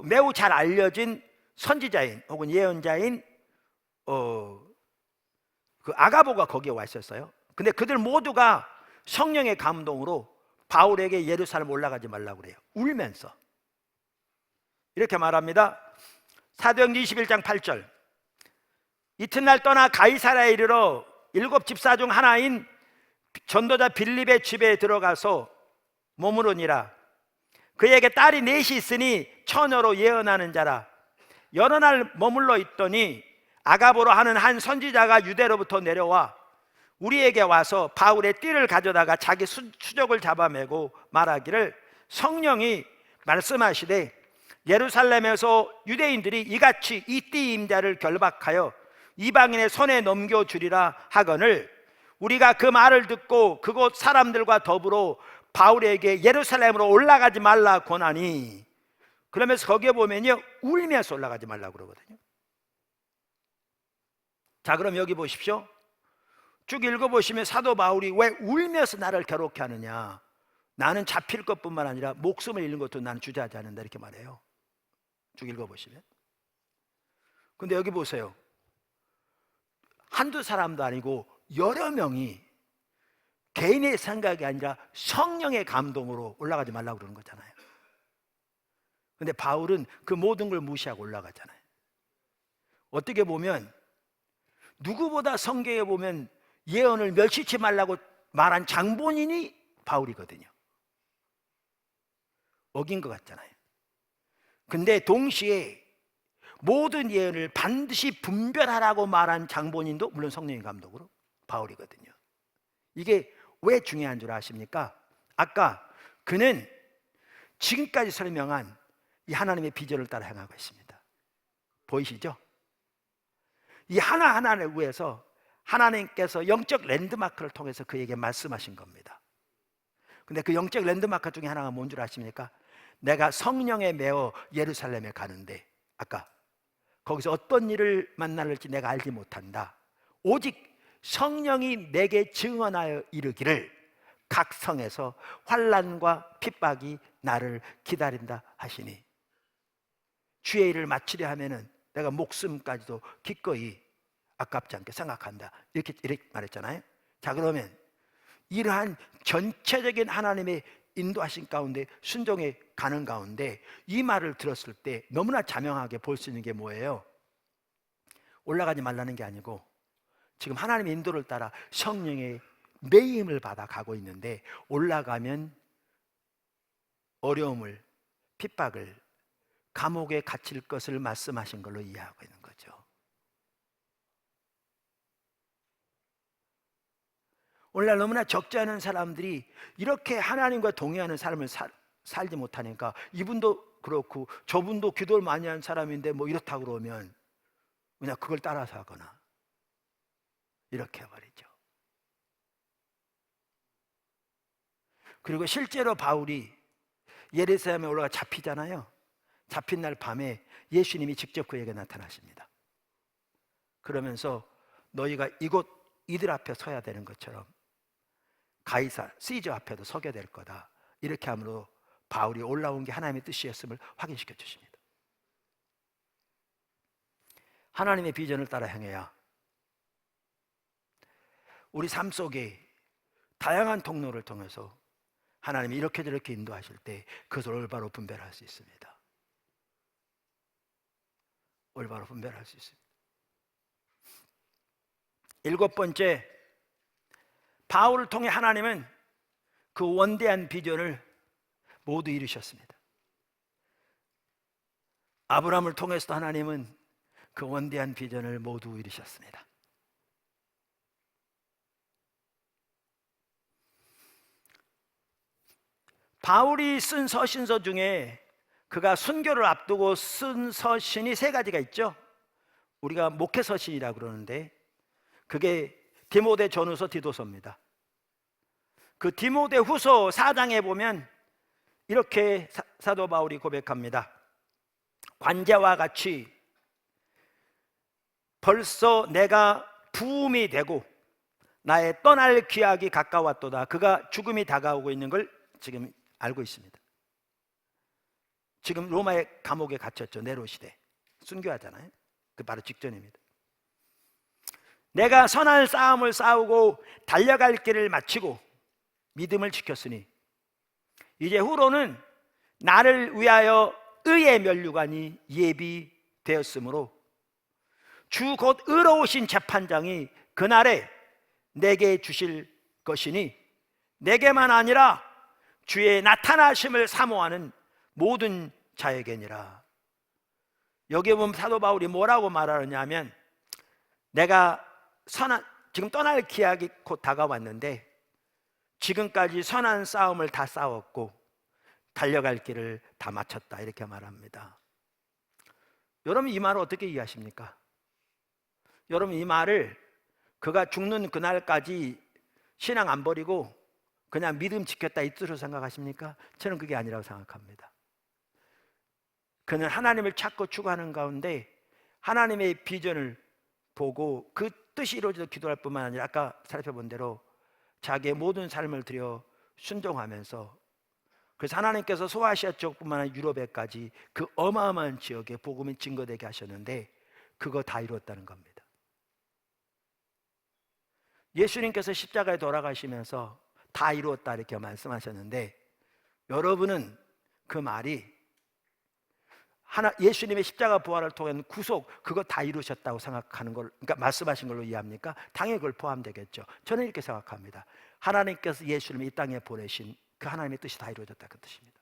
매우 잘 알려진 선지자인 혹은 예언자인 아가보가 거기에 와 있었어요. 근데 그들 모두가 성령의 감동으로 바울에게 예루살렘 올라가지 말라고 그래요. 울면서 이렇게 말합니다. 사도행전 21장 8절, 이튿날 떠나 가이사랴에 이르러 7 집사 중 하나인 전도자 빌립의 집에 들어가서 머무르니라. 그에게 딸이 넷이 있으니 처녀로 예언하는 자라. 여러 날 머물러 있더니 아가보로 하는 한 선지자가 유대로부터 내려와 우리에게 와서 바울의 띠를 가져다가 자기 수족을 잡아매고 말하기를, 성령이 말씀하시되 예루살렘에서 유대인들이 이같이 이 띠 임자를 결박하여 이방인의 손에 넘겨주리라 하거늘 우리가 그 말을 듣고 그곳 사람들과 더불어 바울에게 예루살렘으로 올라가지 말라 권하니. 그러면서 거기에 보면요, 울면서 올라가지 말라고 그러거든요. 자, 그럼 여기 보십시오. 쭉 읽어보시면 사도 바울이 왜 울면서 나를 괴롭게 하느냐, 나는 잡힐 것뿐만 아니라 목숨을 잃는 것도 나는 주저하지 않는다, 이렇게 말해요. 쭉 읽어보시면. 근데 여기 보세요. 한두 사람도 아니고 여러 명이 개인의 생각이 아니라 성령의 감동으로 올라가지 말라고 그러는 거잖아요. 근데 바울은 그 모든 걸 무시하고 올라가잖아요. 어떻게 보면 누구보다 성경에 보면 예언을 멸시치 말라고 말한 장본인이 바울이거든요. 어긴 것 같잖아요. 근데 동시에 모든 예언을 반드시 분별하라고 말한 장본인도 물론 성령의 감독으로 바울이거든요. 이게 왜 중요한 줄 아십니까? 아까 그는 지금까지 설명한 이 하나님의 비전을 따라 행하고 있습니다. 보이시죠? 이 하나하나를 위해서 하나님께서 영적 랜드마크를 통해서 그에게 말씀하신 겁니다. 근데 그 영적 랜드마크 중에 하나가 뭔 줄 아십니까? 내가 성령에 매어 예루살렘에 가는데, 아까 거기서 어떤 일을 만날지 내가 알지 못한다. 오직 성령이 내게 증언하여 이르기를 각 성에서 환난과 핍박이 나를 기다린다 하시니, 주의 일을 마치려 하면은 내가 목숨까지도 기꺼이 아깝지 않게 생각한다. 이렇게 말했잖아요. 자, 그러면 이러한 전체적인 하나님의 인도하신 가운데 순종에 가는 가운데 이 말을 들었을 때 너무나 자명하게 볼 수 있는 게 뭐예요? 올라가지 말라는 게 아니고 지금 하나님의 인도를 따라 성령의 매임을 받아 가고 있는데, 올라가면 어려움을, 핍박을, 감옥에 갇힐 것을 말씀하신 걸로 이해하고 있는 거죠. 오늘날 너무나 적지 않은 사람들이 이렇게 하나님과 동의하는 삶을 살지 못하니까, 이분도 그렇고 저분도 기도를 많이 한 사람인데 뭐 이렇다 그러면 그냥 그걸 따라서 하거나 이렇게 해버리죠. 그리고 실제로 바울이 예루살렘에 올라가 잡히잖아요. 잡힌 날 밤에 예수님이 직접 그에게 나타나십니다. 그러면서 너희가 이곳 이들 앞에 서야 되는 것처럼 가이사 시저 앞에도 서게 될 거다. 이렇게 함으로 바울이 올라온 게 하나님의 뜻이었음을 확인시켜 주십니다. 하나님의 비전을 따라 행해야 우리 삶 속에 다양한 통로를 통해서 하나님이 이렇게 저렇게 인도하실 때 그것을 올바로 분별할 수 있습니다. 올바로 분별할 수 있습니다. 7번째, 바울을 통해 하나님은 그 원대한 비전을 모두 이루셨습니다. 아브라함을 통해서도 하나님은 그 원대한 비전을 모두 이루셨습니다. 바울이 쓴 서신서 중에 그가 순교를 앞두고 쓴 서신이 3가지가 있죠. 우리가 목회서신이라고 그러는데 그게 디모데 전후서, 디도서입니다. 그 디모데 후서 4장에 보면 이렇게 사도 바울이 고백합니다. 관제와 같이 벌써 내가 부음이 되고 나의 떠날 기약이 가까웠도다. 그가 죽음이 다가오고 있는 걸 지금 알고 있습니다. 지금 로마의 감옥에 갇혔죠. 네로 시대 순교하잖아요. 그 바로 직전입니다. 내가 선한 싸움을 싸우고 달려갈 길을 마치고 믿음을 지켰으니 이제 후로는 나를 위하여 의의 면류관이 예비되었으므로 주 곧 의로우신 재판장이 그날에 내게 주실 것이니 내게만 아니라 주의 나타나심을 사모하는 모든 자에게니라. 여기 보면 사도 바울이 뭐라고 말하느냐면, 내가 지금 떠날 기약이 곧 다가왔는데 지금까지 선한 싸움을 다 싸웠고 달려갈 길을 다 마쳤다, 이렇게 말합니다. 여러분 이 말을 어떻게 이해하십니까? 여러분 이 말을 그가 죽는 그날까지 신앙 안 버리고 그냥 믿음 지켰다 이 뜻으로 생각하십니까? 저는 그게 아니라고 생각합니다. 그는 하나님을 찾고 추구하는 가운데 하나님의 비전을 보고 그 뜻이 이루어져서 기도할 뿐만 아니라 아까 살펴본 대로 자기의 모든 삶을 들여 순종하면서, 그래서 하나님께서 소아시아 쪽뿐만 아니라 유럽에까지 그 어마어마한 지역에 복음이 증거되게 하셨는데 그거 다 이루었다는 겁니다. 예수님께서 십자가에 돌아가시면서 다 이루었다 이렇게 말씀하셨는데, 여러분은 그 말이 예수님의 십자가 부활을 통한 구속, 그거 다 이루셨다고 생각하는 걸, 그러니까 말씀하신 걸로 이해합니까? 당연히 그걸 포함되겠죠. 저는 이렇게 생각합니다. 하나님께서 예수님을 이 땅에 보내신 그 하나님의 뜻이 다 이루어졌다, 그 뜻입니다.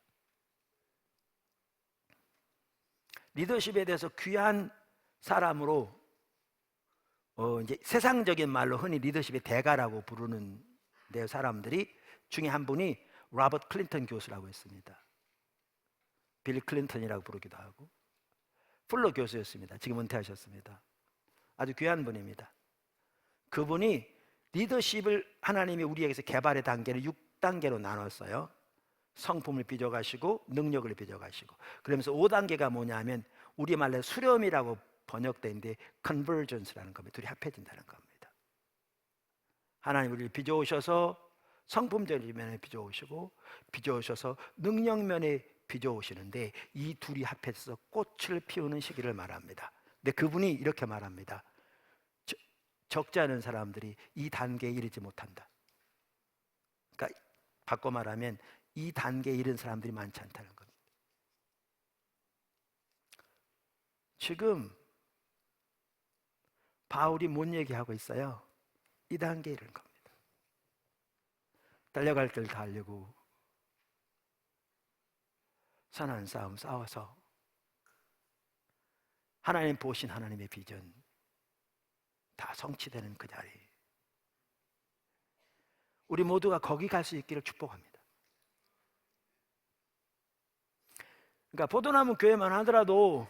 리더십에 대해서 귀한 사람으로 이제 세상적인 말로 흔히 리더십의 대가라고 부르는 사람들이 중에 한 분이 로버트 클린턴 교수라고 했습니다. 빌 클린턴이라고 부르기도 하고, 풀러 교수였습니다. 지금 은퇴하셨습니다. 아주 귀한 분입니다. 그분이 리더십을 하나님이 우리에게서 개발의 단계를 6단계로 나눴어요. 성품을 빚어가시고 능력을 빚어가시고, 그러면서 5단계가 뭐냐면 우리말로 수렴이라고 번역되는데 convergence라는 겁니다. 둘이 합해진다는 겁니다. 하나님 우리를 빚어오셔서 성품적인 면에 빚어오시고, 빚어오셔서 능력면에 빚어오시는데, 이 둘이 합해서 꽃을 피우는 시기를 말합니다. 근데 그분이 이렇게 말합니다. 적지 않은 사람들이 이 단계에 이르지 못한다. 그러니까 바꿔 말하면 이 단계에 이른 사람들이 많지 않다는 겁니다. 지금 바울이 뭔 얘기하고 있어요? 이 단계에 이른 겁니다. 달려갈 길 달리고 선한 싸움 싸워서 하나님 보신 하나님의 비전 다 성취되는 그 자리, 우리 모두가 거기 갈 수 있기를 축복합니다. 그러니까 포도나무 교회만 하더라도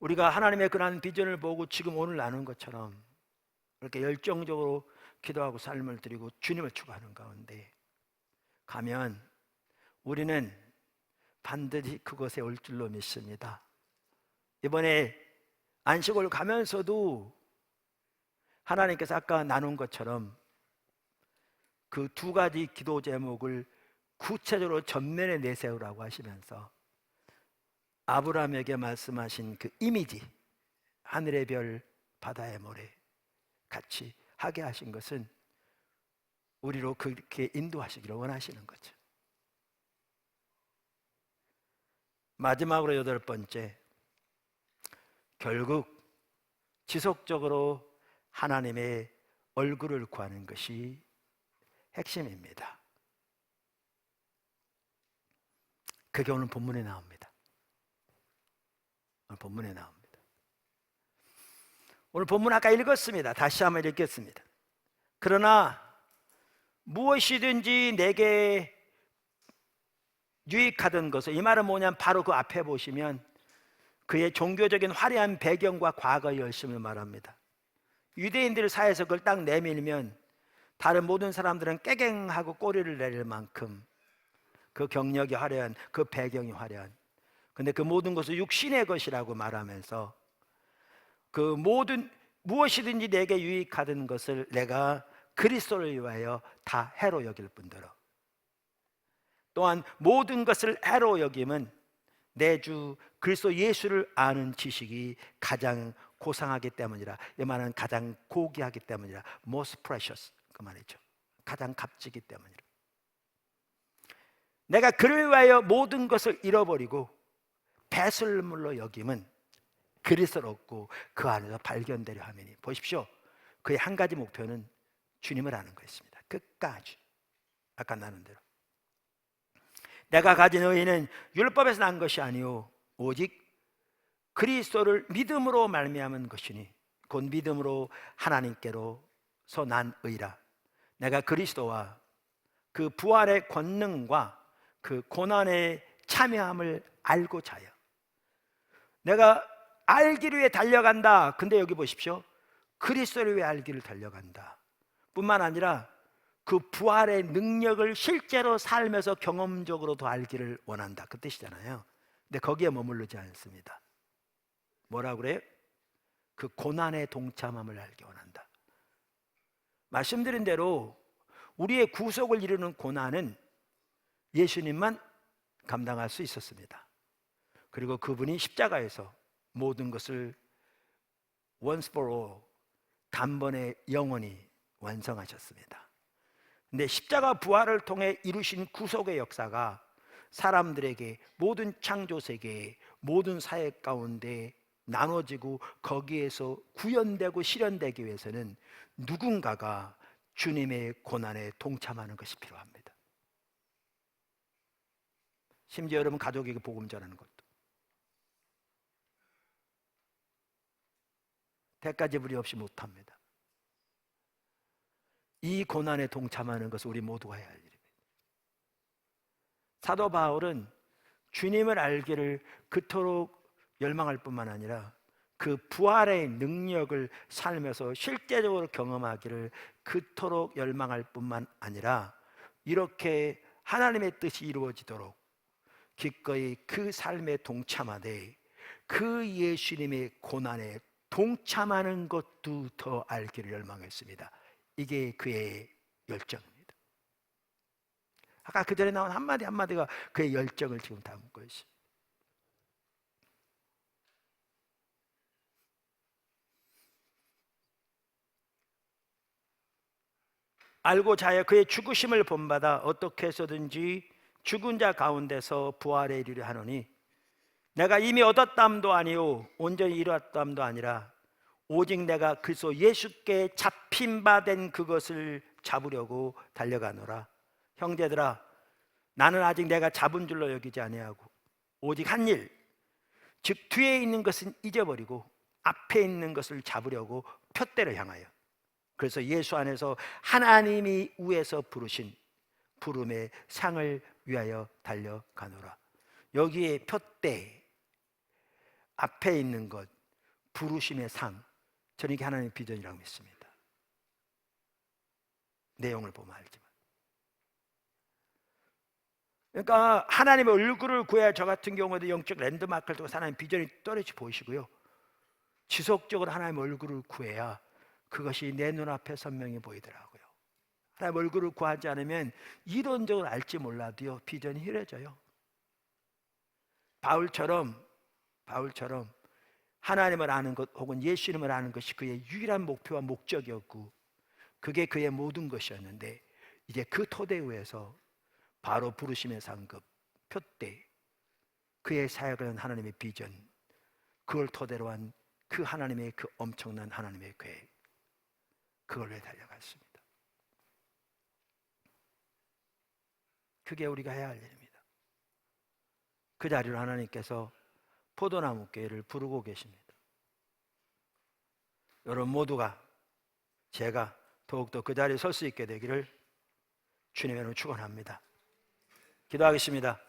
우리가 하나님의 그러한 비전을 보고 지금 오늘 나눈 것처럼 그렇게 열정적으로 기도하고 삶을 드리고 주님을 추구하는 가운데 가면 우리는 반드시 그곳에 올 줄로 믿습니다. 이번에 안식을 가면서도 하나님께서 아까 나눈 것처럼 그 두 가지 기도 제목을 구체적으로 전면에 내세우라고 하시면서 아브라함에게 말씀하신 그 이미지, 하늘의 별, 바다의 모래 같이 하게 하신 것은 우리로 그렇게 인도하시기를 원하시는 거죠. 마지막으로 8번째, 결국 지속적으로 하나님의 얼굴을 구하는 것이 핵심입니다. 그게 오늘 본문에 나옵니다. 오늘 본문에 나옵니다. 오늘 본문 아까 읽었습니다. 다시 한번 읽겠습니다. 그러나 무엇이든지 내게 유익하던 것을, 이 말은 뭐냐면 바로 그 앞에 보시면 그의 종교적인 화려한 배경과 과거의 열심을 말합니다. 유대인들 사이에서 그걸 딱 내밀면 다른 모든 사람들은 깨갱하고 꼬리를 내릴 만큼 그 경력이 화려한, 그 배경이 화려한, 근데 그 모든 것을 육신의 것이라고 말하면서 그 모든 무엇이든지 내게 유익하던 것을 내가 그리스도를 위하여 다 해로 여길 뿐더러, 또한 모든 것을 해로 여김은 내 주 그리스도 예수를 아는 지식이 가장 고상하기 때문이라. 이 말은 가장 고귀하기 때문이라. most precious, 그 말이죠. 가장 값지기 때문이라. 내가 그를 위하여 모든 것을 잃어버리고 배설물로 여김은 그리스도를 얻고 그 안에서 발견되려 함이니. 보십시오, 그의 한 가지 목표는 주님을 아는 것입니다. 끝까지. 아까 나눈 대로 내가 가진 의의는 율법에서 난 것이 아니오 오직 그리스도를 믿음으로 말미암은 것이니 곧 믿음으로 하나님께로서 난 의라. 내가 그리스도와 그 부활의 권능과 그 고난의 참여함을 알고자 하여 내가 알기를 위해 달려간다. 근데 여기 보십시오, 그리스도를 위해 알기를 달려간다 뿐만 아니라 그 부활의 능력을 실제로 살면서 경험적으로 더 알기를 원한다, 그 뜻이잖아요. 근데 거기에 머무르지 않습니다. 뭐라고 그래요? 그 고난의 동참함을 알기 원한다. 말씀드린 대로 우리의 구속을 이루는 고난은 예수님만 감당할 수 있었습니다. 그리고 그분이 십자가에서 모든 것을 once for all, 단번에 영원히 완성하셨습니다. 근데 십자가 부활을 통해 이루신 구속의 역사가 사람들에게, 모든 창조 세계의 모든 사회 가운데 나눠지고 거기에서 구현되고 실현되기 위해서는 누군가가 주님의 고난에 동참하는 것이 필요합니다. 심지어 여러분 가족에게 복음 전하는 것도 대가지불이 없이 못합니다. 이 고난에 동참하는 것을 우리 모두가 해야 할 일입니다. 사도 바울은 주님을 알기를 그토록 열망할 뿐만 아니라 그 부활의 능력을 살면서 실제적으로 경험하기를 그토록 열망할 뿐만 아니라 이렇게 하나님의 뜻이 이루어지도록 기꺼이 그 삶에 동참하되 그 예수님의 고난에 동참하는 것도 더 알기를 열망했습니다. 이게 그의 열정입니다. 아까 그 전에 나온 한마디 한마디가 그의 열정을 지금 담은 것이. 알고자 하여 그의 죽으심을 본받아 어떻게 해서든지 죽은 자 가운데서 부활에 이르려 하노니 내가 이미 얻었담도 아니요 온전히 이루었담도 아니라 오직 내가 그리스도 예수께 잡힌 바 된 그것을 잡으려고 달려가노라. 형제들아, 나는 아직 내가 잡은 줄로 여기지 아니하고 오직 한 일, 즉 뒤에 있는 것은 잊어버리고 앞에 있는 것을 잡으려고 푯대를 향하여, 그래서 예수 안에서 하나님이 위에서 부르신 부름의 상을 위하여 달려가노라. 여기에 푯대, 앞에 있는 것, 부르심의 상, 저는 이게 하나님의 비전이라고 믿습니다. 내용을 보면 알지만, 그러니까 하나님의 얼굴을 구해야 저 같은 경우에도 영적 랜드마크를 통해서 하나님의 비전이 또렷이 보이시고요, 지속적으로 하나님의 얼굴을 구해야 그것이 내 눈앞에 선명히 보이더라고요. 하나님의 얼굴을 구하지 않으면 이론적으로 알지 몰라도요, 비전이 흐려져요. 바울처럼 하나님을 아는 것 혹은 예수님을 아는 것이 그의 유일한 목표와 목적이었고 그게 그의 모든 것이었는데, 이제 그 토대 위에서 바로 부르심의 상급, 푯대, 그의 사역을 한 하나님의 비전, 그걸 토대로 한 그 하나님의 그 엄청난 하나님의 계획, 그걸 위해 달려갔습니다. 그게 우리가 해야 할 일입니다. 그 자리로 하나님께서 포도나무 교회를 부르고 계십니다. 여러분 모두가, 제가 더욱더 그 자리에 설 수 있게 되기를 주님의 이름으로 축원합니다. 기도하겠습니다.